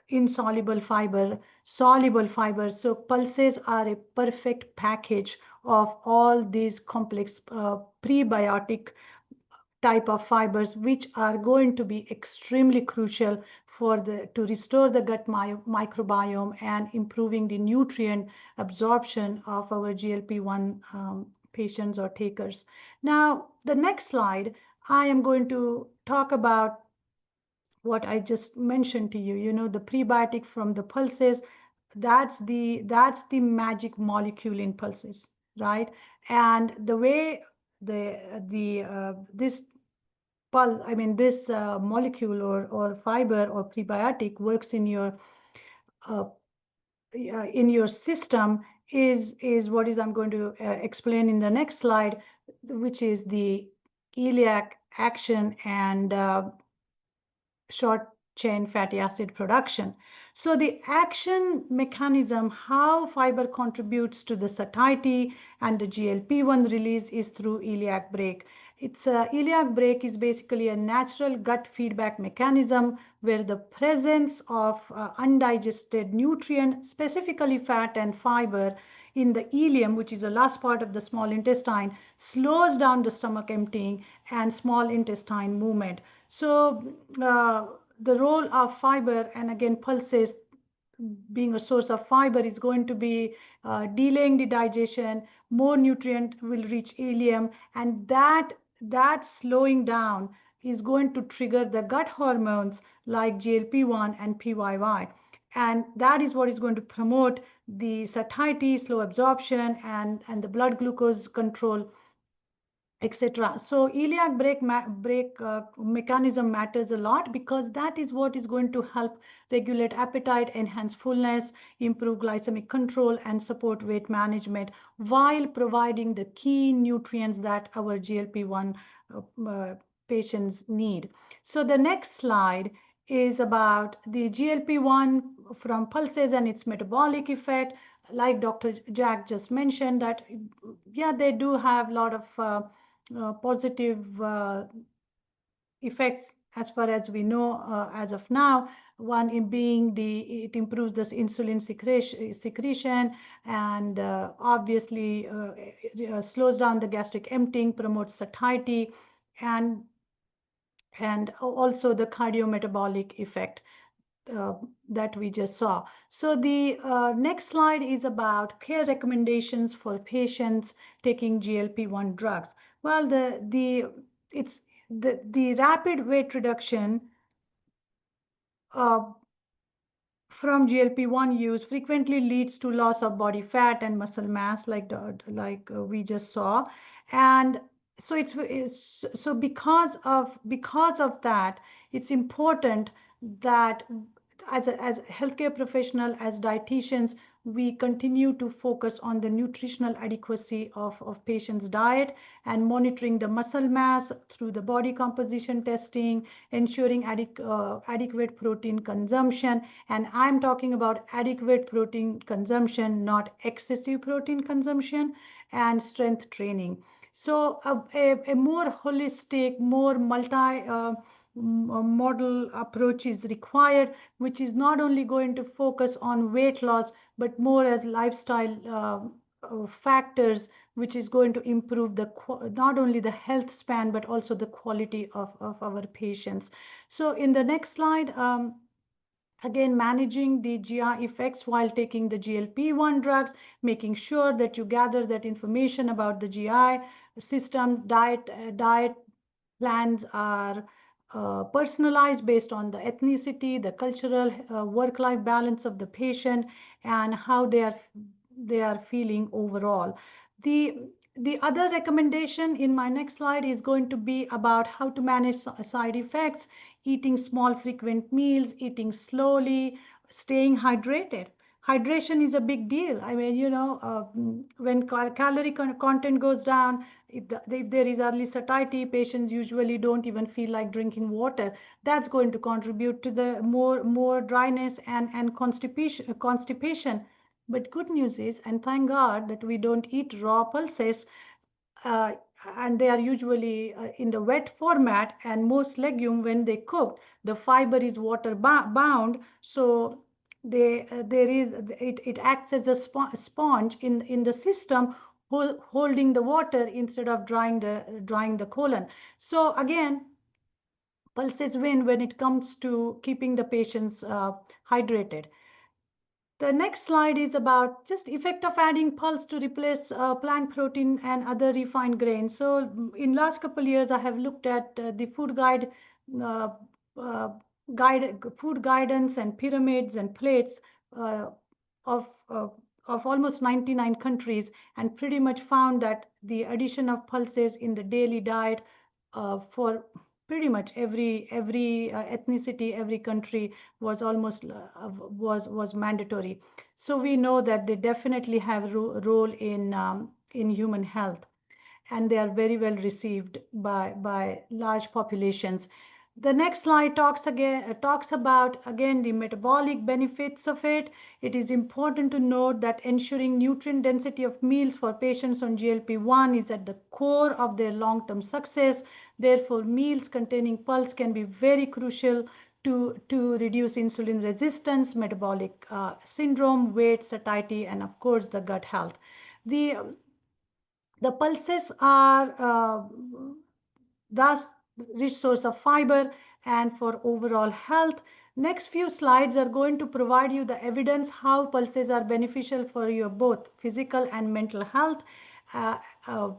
insoluble fiber, soluble fiber. So pulses are a perfect package of all these complex prebiotic type of fibers, which are going to be extremely crucial to restore the gut microbiome and improving the nutrient absorption of our GLP-1 patients or takers. Now, the next slide, I am going to talk about what I just mentioned to you, the prebiotic from the pulses. That's the magic molecule in pulses, right? And the way this molecule or fiber or prebiotic works in your system is what I'm going to explain in the next slide, which is the iliac action and short chain fatty acid production. So the action mechanism, how fiber contributes to the satiety and the GLP-1 release, is through iliac brake. Iliac brake is basically a natural gut feedback mechanism where the presence of undigested nutrient, specifically fat and fiber, in the ileum, which is the last part of the small intestine, slows down the stomach emptying and small intestine movement. So the role of fiber, and again pulses being a source of fiber, is going to be delaying the digestion. More nutrient will reach ileum, and that slowing down is going to trigger the gut hormones like GLP-1 and PYY. And that is what is going to promote the satiety, slow absorption, and the blood glucose control, etc. So iliac brake mechanism matters a lot because that is what is going to help regulate appetite, enhance fullness, improve glycemic control, and support weight management while providing the key nutrients that our GLP-1 patients need. So the next slide is about the GLP-1 from pulses and its metabolic effect. Like Dr. Jack just mentioned, that yeah, they do have a lot of positive effects as far as we know as of now. One in being it improves this insulin secretion and obviously slows down the gastric emptying, promotes satiety, and also the cardiometabolic effect that we just saw. So the next slide is about care recommendations for patients taking GLP-1 drugs. Well, the rapid weight reduction from GLP-1 use frequently leads to loss of body fat and muscle mass, like we just saw, and so because of that, it's important that as a healthcare professional, as dietitians, we continue to focus on the nutritional adequacy of patients' diet and monitoring the muscle mass through the body composition testing, ensuring adequate protein consumption. And I'm talking about adequate protein consumption, not excessive protein consumption, and strength training. So a more holistic, more model approach is required, which is not only going to focus on weight loss, but more as lifestyle factors, which is going to improve not only the health span, but also the quality of our patients. So in the next slide, again, managing the GI effects while taking the GLP-1 drugs, making sure that you gather that information about the GI system. Diet plans are personalized based on the ethnicity, the cultural work-life balance of the patient, and how they are feeling overall. The other recommendation in my next slide is going to be about how to manage side effects, eating small frequent meals, eating slowly, staying hydrated. Hydration is a big deal. I mean, when calorie content goes down, if there is early satiety, patients usually don't even feel like drinking water. That's going to contribute to the more dryness and constipation. But good news is, and thank God that we don't eat raw pulses, uh, and they are usually in the wet format, and most legume, when they cooked, the fiber is water bound, so it acts as a sponge in the system, holding the water instead of drying the colon. So again, pulses win when it comes to keeping the patients hydrated. The next slide is about just effect of adding pulse to replace plant protein and other refined grains. So in last couple of years, I have looked at the food uh, uh, food guidance and pyramids and plates uh, of uh, of almost 99 countries, and pretty much found that the addition of pulses in the daily diet for pretty much every ethnicity, every country was almost was mandatory. So we know that they definitely have a role in human health, and they are very well received by large populations. The next slide talks about again the metabolic benefits of it. It is important to note that ensuring nutrient density of meals for patients on GLP-1 is at the core of their long-term success. Therefore, meals containing pulse can be very crucial to reduce insulin resistance, metabolic syndrome, weight, satiety, and of course the gut health. The pulses are thus rich source of fiber and for overall health. Next few slides are going to provide you the evidence how pulses are beneficial for your both physical and mental health. Uh, uh,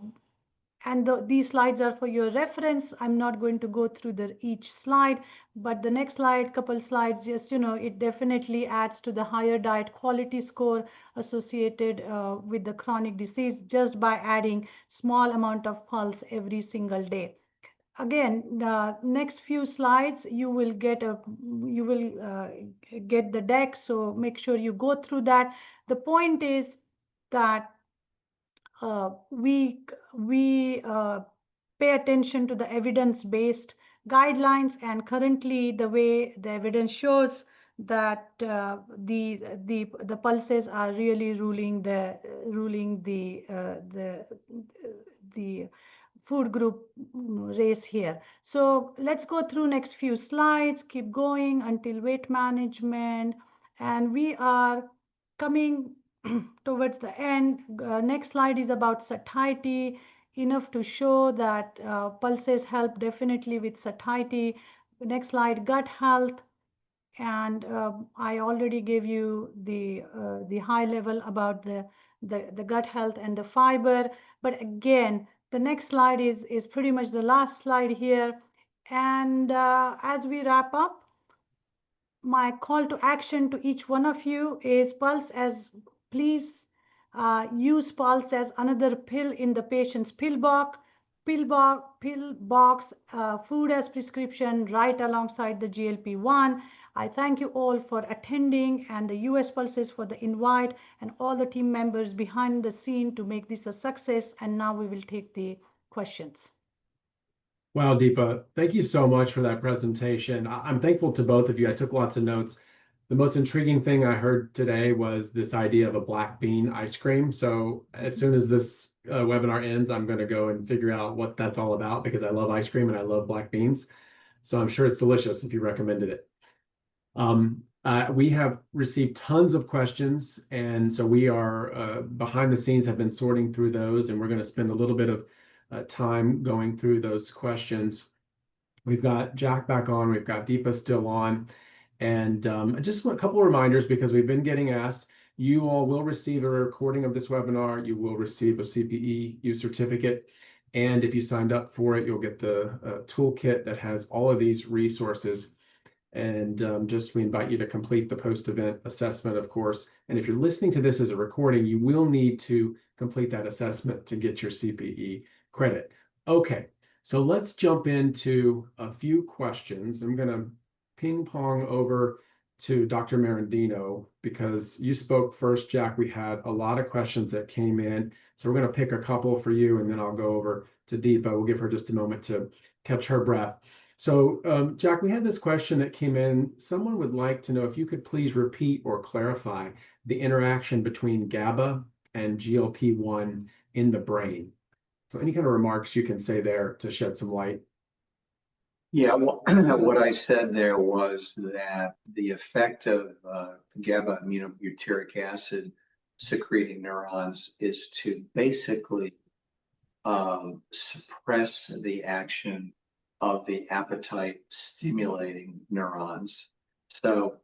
these slides are for your reference. I'm not going to go through each slide, but the next slide, couple slides, just, it definitely adds to the higher diet quality score associated with the chronic disease just by adding small amount of pulse every single day. Again, the next few slides, you will get the deck, so make sure you go through that. The point is that we pay attention to the evidence-based guidelines, and currently the way the evidence shows that the pulses are really ruling the food group race here. So let's go through next few slides, keep going until weight management. And we are coming towards the end. Next slide is about satiety, enough to show that pulses help definitely with satiety. Next slide, gut health. And I already gave you the high level about the gut health and the fiber. But again, the next slide is pretty much the last slide here. And as we wrap up, my call to action to each one of you is please use Pulse as another pill in the patient's pill box, food as prescription right alongside the GLP-1. I thank you all for attending and the US Pulses for the invite and all the team members behind the scene to make this a success. And now we will take the questions. Wow, Deepa, thank you so much for that presentation. I'm thankful to both of you. I took lots of notes. The most intriguing thing I heard today was this idea of a black bean ice cream. So as soon as this webinar ends, I'm going to go and figure out what that's all about because I love ice cream and I love black beans. So I'm sure it's delicious if you recommended it. We have received tons of questions, and so we are behind the scenes have been sorting through those, and we're going to spend a little bit of time going through those questions. We've got Jack back on, we've got Deepa still on, and just a couple of reminders because we've been getting asked. You all will receive a recording of this webinar. You will receive a CPE certificate, and if you signed up for it, you'll get the toolkit that has all of these resources. And we invite you to complete the post-event assessment, of course. And if you're listening to this as a recording, you will need to complete that assessment to get your CPE credit. Okay, so let's jump into a few questions. I'm going to ping pong over to Dr. Merendino because you spoke first, Jack. We had a lot of questions that came in. So we're going to pick a couple for you, and then I'll go over to Deepa. We'll give her just a moment to catch her breath. So, Jack, we had this question that came in. Someone would like to know if you could please repeat or clarify the interaction between GABA and GLP-1 in the brain. So any kind of remarks you can say there to shed some light? Yeah, well, what I said there was that the effect of GABA aminobutyric acid secreting neurons is to basically suppress the action of the appetite stimulating neurons. So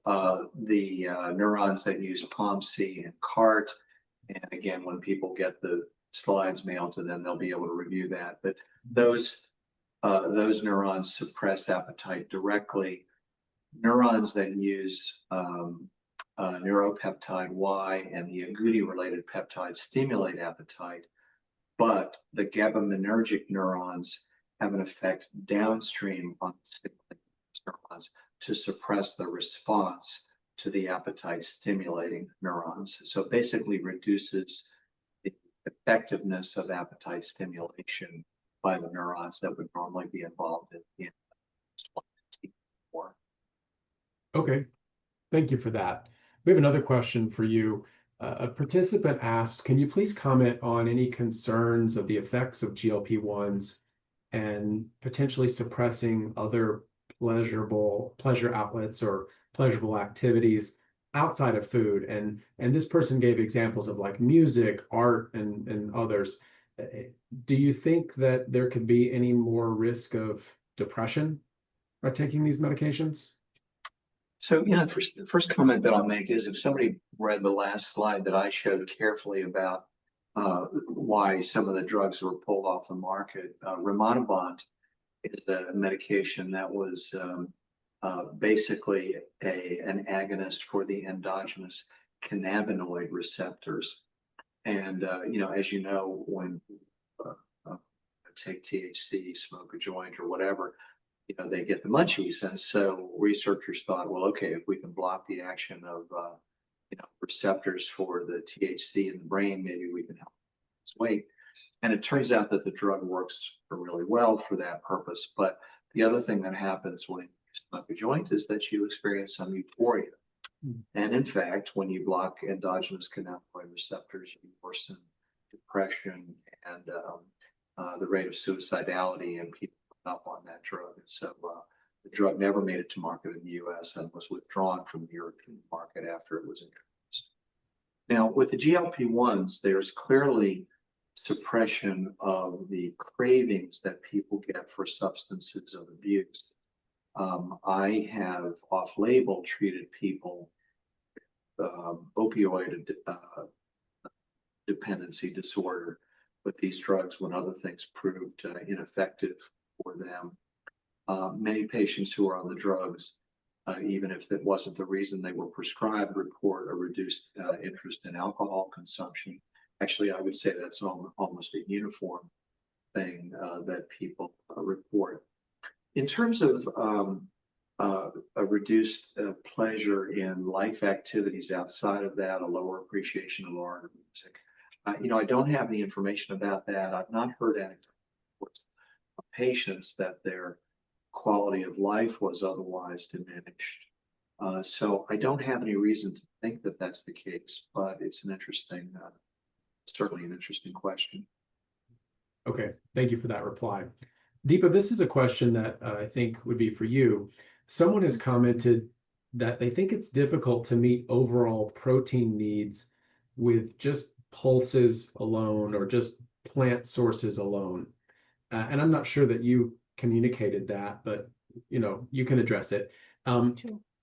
the neurons that use POMC and CART, and again, when people get the slides mailed to them, they'll be able to review that. But those neurons suppress appetite directly. Neurons that use neuropeptide Y and the agouti-related peptides stimulate appetite, but the GABAergic neurons have an effect downstream on stimulating neurons to suppress the response to the appetite stimulating neurons. So it basically reduces the effectiveness of appetite stimulation by the neurons that would normally be involved in T4. Okay, thank you for that. We have another question for you. A participant asked, can you please comment on any concerns of the effects of GLP-1s and potentially suppressing other pleasure outlets or pleasurable activities outside of food? And this person gave examples of like music, art, and others. Do you think that there could be any more risk of depression by taking these medications? So, the first comment that I'll make is if somebody read the last slide that I showed carefully about why some of the drugs were pulled off the market, Rimonabant is a medication that was basically an agonist for the endogenous cannabinoid receptors. And, as you know, when take THC, smoke a joint or whatever, they get the munchies. And so researchers thought, well, okay, if we can block the action of, receptors for the THC in the brain, maybe we can help lose weight. And it turns out that the drug works really well for that purpose. But the other thing that happens when you smoke a joint is that you experience some euphoria. And in fact, when you block endogenous cannabinoid receptors, you worsen depression and the rate of suicidality in people up on that drug. And so the drug never made it to market in the US and was withdrawn from the European market after it was introduced. Now, with the GLP-1s, there's clearly suppression of the cravings that people get for substances of abuse. I have off-label treated people opioid dependency disorder with these drugs when other things proved ineffective for them. Many patients who are on the drugs, even if that wasn't the reason they were prescribed, report a reduced interest in alcohol consumption. Actually, I would say that's almost a uniform thing that people report. In terms of a reduced pleasure in life activities outside of that, a lower appreciation of art or music, I don't have any information about that. I've not heard anecdotal reports of patients that their quality of life was otherwise diminished. So I don't have any reason to think that that's the case, but it's an interesting, certainly an interesting question. Okay, thank you for that reply. Deepa, this is a question that I think would be for you. Someone has commented that they think it's difficult to meet overall protein needs with just pulses alone or just plant sources alone. And I'm not sure that you communicated that, but you can address it. Sure.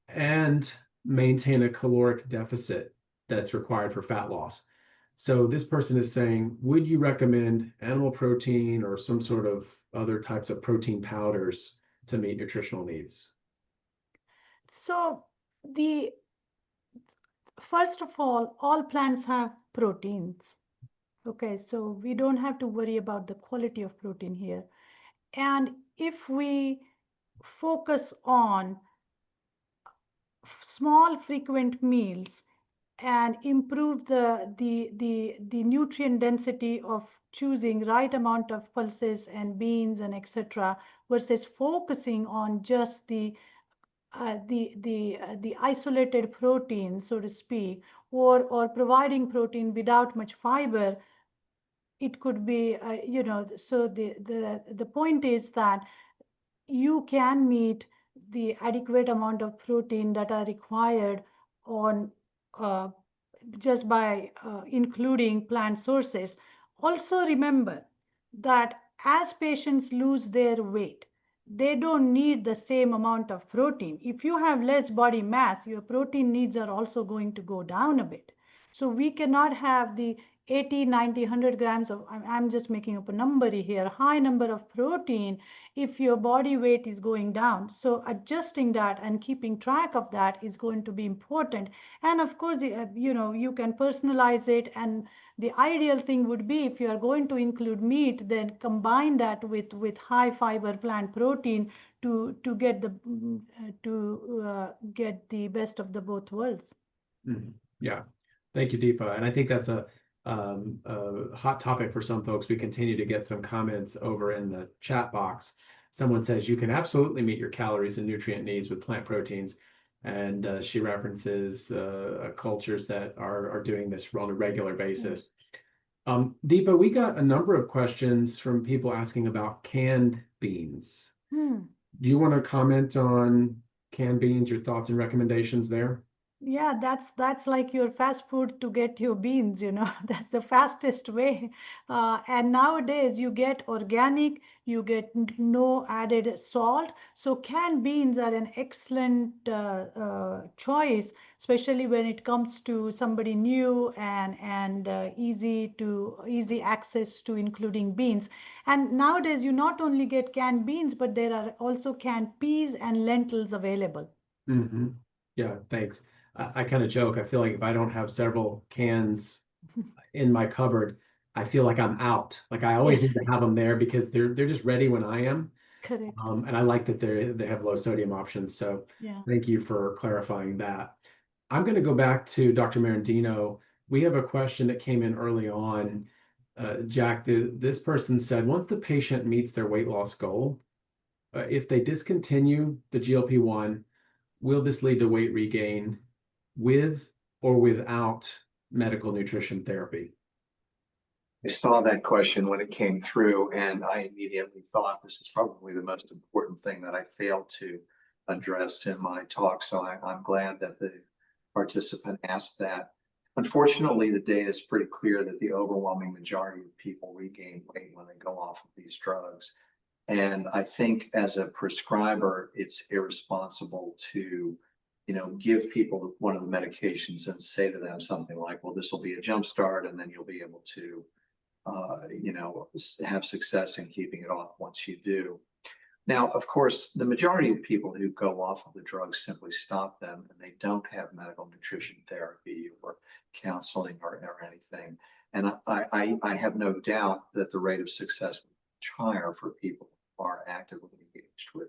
And maintain a caloric deficit that's required for fat loss. So this person is saying, would you recommend animal protein or some sort of other types of protein powders to meet nutritional needs? So first of all plants have proteins. Okay, so we don't have to worry about the quality of protein here. And if we focus on small frequent meals and improve the nutrient density of choosing right amount of pulses and beans and etc., versus focusing on just the isolated protein, so to speak, or providing protein without much fiber, it could be, so the point is that you can meet the adequate amount of protein that are required on just by including plant sources. Also remember that as patients lose their weight, they don't need the same amount of protein. If you have less body mass, your protein needs are also going to go down a bit. So we cannot have the 80, 90, 100 grams of, I'm just making up a number here, high number of protein if your body weight is going down. So adjusting that and keeping track of that is going to be important. And of course, you can personalize it. And the ideal thing would be, if you are going to include meat, then combine that with high fiber plant protein to get the best of the both worlds. Mm-hmm. Yeah, thank you, Deepa. And I think that's a hot topic for some folks. We continue to get some comments over in the chat box. Someone says you can absolutely meet your calories and nutrient needs with plant proteins. And she references cultures that are doing this on a regular basis. Deepa, we got a number of questions from people asking about canned beans. Do you want to comment on canned beans, your thoughts and recommendations there? Yeah, that's like your fast food to get your beans, that's the fastest way. And nowadays you get organic, you get no added salt. So canned beans are an excellent choice, especially when it comes to somebody new and easy access to including beans. And nowadays you not only get canned beans, but there are also canned peas and lentils available. Mm-hmm. Yeah, thanks. I kind of joke. I feel like if I don't have several cans in my cupboard, I feel like I'm out. Like I always need to have them there because they're just ready when I am. Correct. And I like that they have low sodium options. So thank you for clarifying that. I'm going to go back to Dr. Merendino. We have a question that came in early on. Jack, this person said, once the patient meets their weight loss goal, if they discontinue the GLP-1, will this lead to weight regain with or without medical nutrition therapy? I saw that question when it came through, and I immediately thought this is probably the most important thing that I failed to address in my talk. So I'm glad that the participant asked that. Unfortunately, the data is pretty clear that the overwhelming majority of people regain weight when they go off of these drugs. And I think as a prescriber, it's irresponsible to, give people one of the medications and say to them something like, well, this will be a jump start, and then you'll be able to have success in keeping it off once you do. Now, of course, the majority of people who go off of the drugs simply stop them, and they don't have medical nutrition therapy or counseling or anything. And I have no doubt that the rate of success is much higher for people who are actively engaged with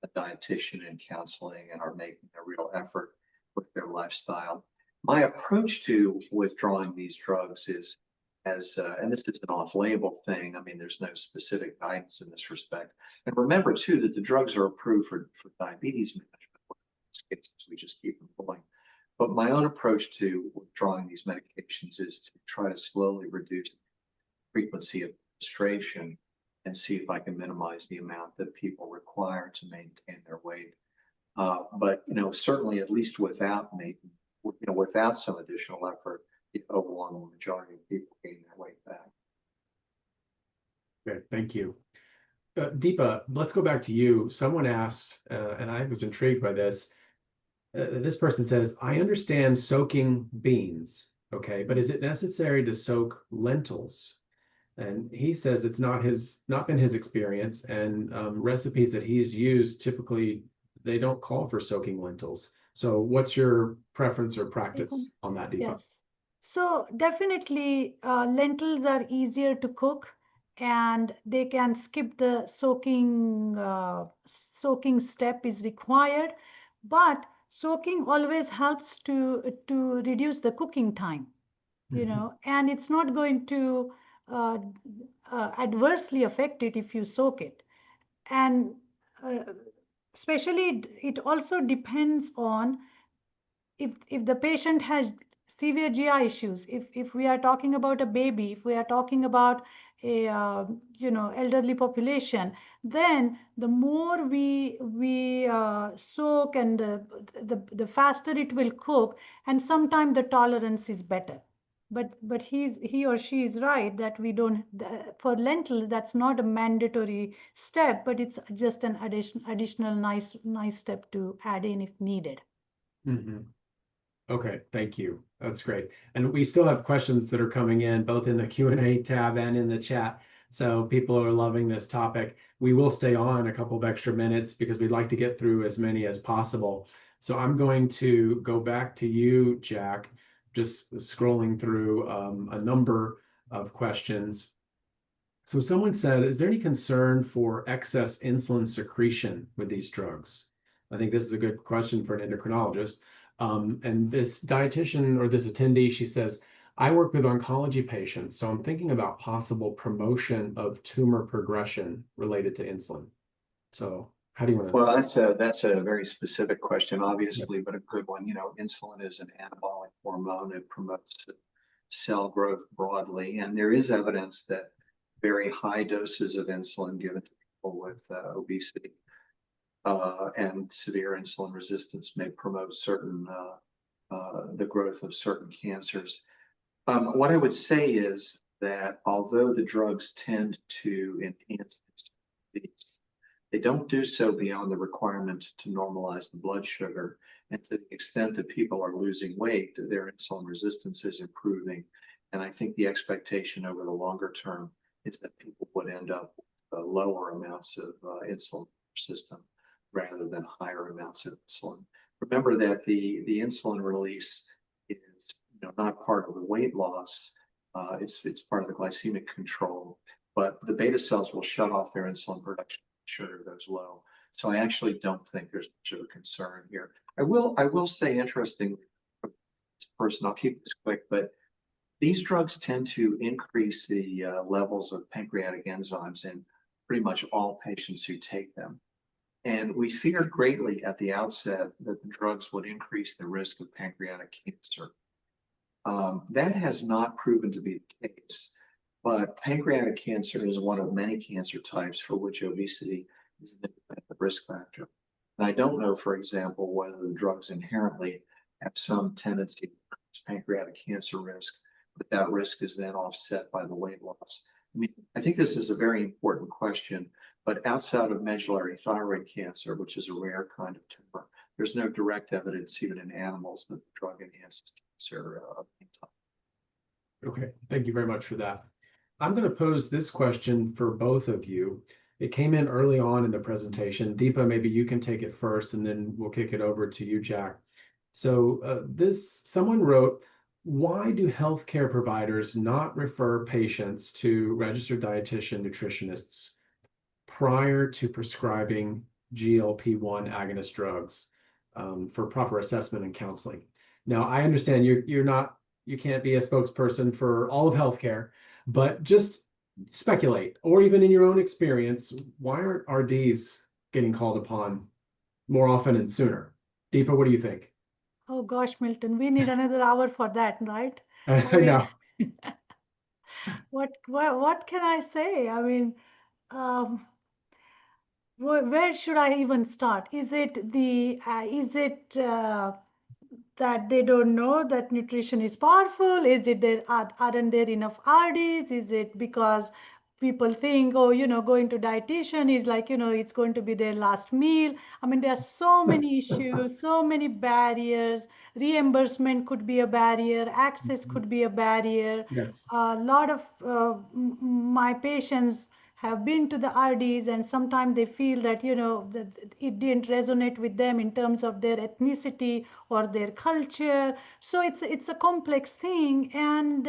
a dietitian and counseling and are making a real effort with their lifestyle. My approach to withdrawing these drugs is, and this is an off-label thing. I mean, there's no specific guidance in this respect. And remember, too, that the drugs are approved for diabetes management. We just keep them going. But my own approach to withdrawing these medications is to try to slowly reduce the frequency of administration and see if I can minimize the amount that people require to maintain their weight. But certainly, at least without without some additional effort, the overwhelming majority of people gain their weight back. Okay, thank you. Deepa, let's go back to you. Someone asked, and I was intrigued by this. This person says, I understand soaking beans, okay, but is it necessary to soak lentils? And he says it's not been his experience, and recipes that he's used typically they don't call for soaking lentils. So what's your preference or practice on that, Deepa? Yes. So definitely lentils are easier to cook, and they can skip the soaking step is required, but soaking always helps to reduce the cooking time, and it's not going to adversely affect it if you soak it. And especially it also depends on if the patient has severe GI issues, if we are talking about a baby, if we are talking about a elderly population, then the more we soak, and the faster it will cook, and sometimes the tolerance is better. But he or she is right that we don't, for lentils that's not a mandatory step, but it's just an additional nice step to add in if needed. Mm-hmm. Okay, thank you. That's great. And we still have questions that are coming in both in the Q&A tab and in the chat. So people are loving this topic. We will stay on a couple of extra minutes because we'd like to get through as many as possible. So I'm going to go back to you, Jack, just scrolling through a number of questions. So someone said, is there any concern for excess insulin secretion with these drugs? I think this is a good question for an endocrinologist. And this dietitian or this attendee, she says, I work with oncology patients, so I'm thinking about possible promotion of tumor progression related to insulin. So how do you want to? Well, that's a very specific question, obviously, but a good one. Insulin is an anabolic hormone. It promotes cell growth broadly, and there is evidence that very high doses of insulin given to people with obesity and severe insulin resistance may promote the growth of certain cancers. What I would say is that although the drugs tend to enhance disease, they don't do so beyond the requirement to normalize the blood sugar. And to the extent that people are losing weight, their insulin resistance is improving. And I think the expectation over the longer term is that people would end up with lower amounts of insulin in their system rather than higher amounts of insulin. Remember that the insulin release is not part of the weight loss. It's part of the glycemic control, but the beta cells will shut off their insulin production when sugar goes low. So I actually don't think there's much of a concern here. I will say, interestingly, for this person, I'll keep this quick, but these drugs tend to increase the levels of pancreatic enzymes in pretty much all patients who take them. And we feared greatly at the outset that the drugs would increase the risk of pancreatic cancer. That has not proven to be the case, But pancreatic cancer is one of many cancer types for which obesity is an independent risk factor. And I don't know, for example, whether the drugs inherently have some tendency to increase pancreatic cancer risk, but that risk is then offset by the weight loss. I mean, I think this is a very important question, but outside of medullary thyroid cancer, which is a rare kind of tumor, there's no direct evidence even in animals that the drug enhances cancer. Okay, thank you very much for that. I'm going to pose this question for both of you. It came in early on in the presentation. Deepa, maybe you can take it first, and then we'll kick it over to you, Jack. So someone wrote, why do healthcare providers not refer patients to registered dietitian nutritionists prior to prescribing GLP-1 agonist drugs for proper assessment and counseling? Now, I understand you can't be a spokesperson for all of healthcare, but just speculate, or even in your own experience, why aren't RDs getting called upon more often and sooner? Deepa, what do you think? Oh gosh, Milton, we need another hour for that, right? I know. What can I say? I mean, um, where should I even start? Is it that they don't know that nutrition is powerful? Is it there aren't there enough RDs? Is it because people think, oh, going to dietitian is like, it's going to be their last meal? I mean, there are so many issues, so many barriers. Reimbursement could be a barrier, access could be a barrier. Yes. A lot of my patients have been to the RDs, and sometimes they feel that that it didn't resonate with them in terms of their ethnicity or their culture. So it's a complex thing, and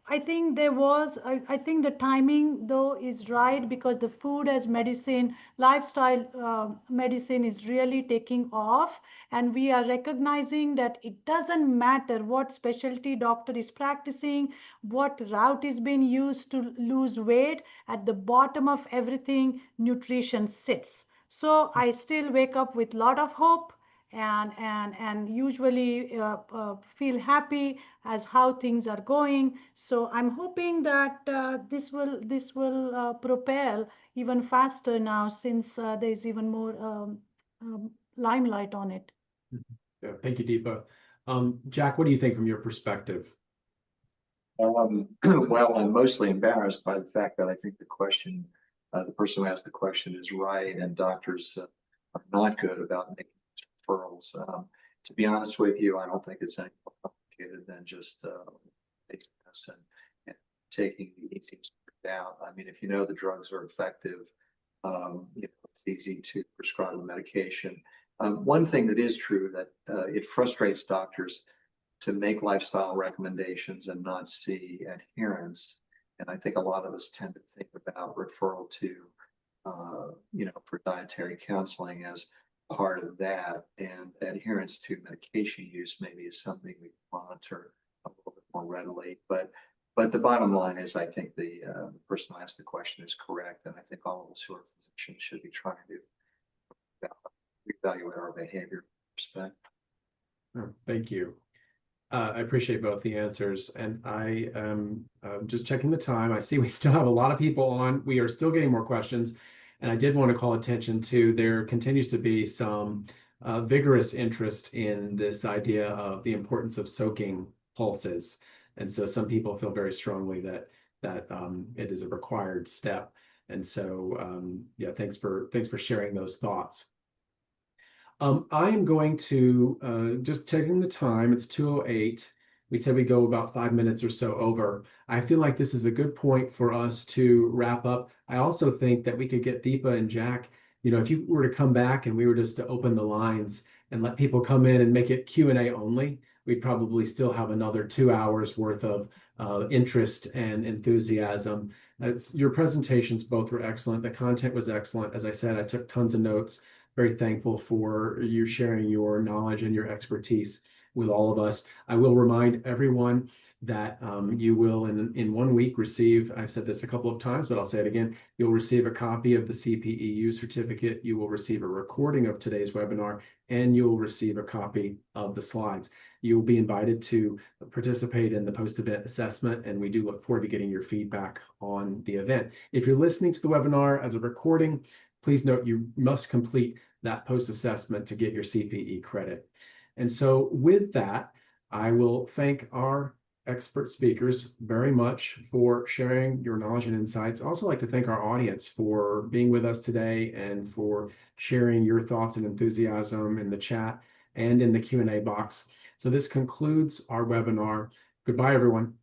I think I think the timing though is right, because the food as medicine, lifestyle medicine is really taking off, and we are recognizing that it doesn't matter what specialty doctor is practicing, what route is being used to lose weight. At the bottom of everything, nutrition sits. So I still wake up with a lot of hope, and usually feel happy as how things are going. So I'm hoping that this will propel even faster now, since there's even more limelight on it. Yeah, thank you, Deepa. Jack, what do you think from your perspective? Well, I'm mostly embarrassed by the fact that I think the person who asked the question is right, and doctors are not good about making referrals. To be honest with you, I don't think it's any more complicated than just taking this and taking the eating out. I mean, if you know the drugs are effective, it's easy to prescribe a medication. One thing that is true that it frustrates doctors to make lifestyle recommendations and not see adherence. And I think a lot of us tend to think about referral to, for dietary counseling as part of that, and adherence to medication use maybe is something we monitor a little bit more readily. But the bottom line is, I think the person who asked the question is correct, and I think all of us who are physicians should be trying to reevaluate our behavior. Respect. Oh, thank you. I appreciate both the answers, and I am just checking the time. I see we still have a lot of people on. We are still getting more questions, and I did want to call attention to there continues to be some vigorous interest in this idea of the importance of soaking pulses, and so some people feel very strongly that it is a required step. And so yeah, thanks for sharing those thoughts. I am going to, just checking the time, it's 2:08. We said we go about 5 minutes or so over. I feel like this is a good point for us to wrap up. I also think that we could get Deepa and Jack, if you were to come back and we were just to open the lines and let people come in and make it Q&A only, we'd probably still have another 2 hours worth of interest and enthusiasm. Your presentations both were excellent. The content was excellent. As I said, I took tons of notes. Very thankful for you sharing your knowledge and your expertise. with all of us. I will remind everyone that you will in 1 week receive, I've said this a couple of times, but I'll say it again, you'll receive a copy of the CPEU certificate, you will receive a recording of today's webinar, and you'll receive a copy of the slides. You will be invited to participate in the post-event assessment, and we do look forward to getting your feedback on the event. If you're listening to the webinar as a recording, please note you must complete that post-assessment to get your CPE credit. And so with that, I will thank our expert speakers very much for sharing your knowledge and insights. I also like to thank our audience for being with us today and for sharing your thoughts and enthusiasm in the chat and in the Q&A box. So this concludes our webinar. Goodbye, everyone.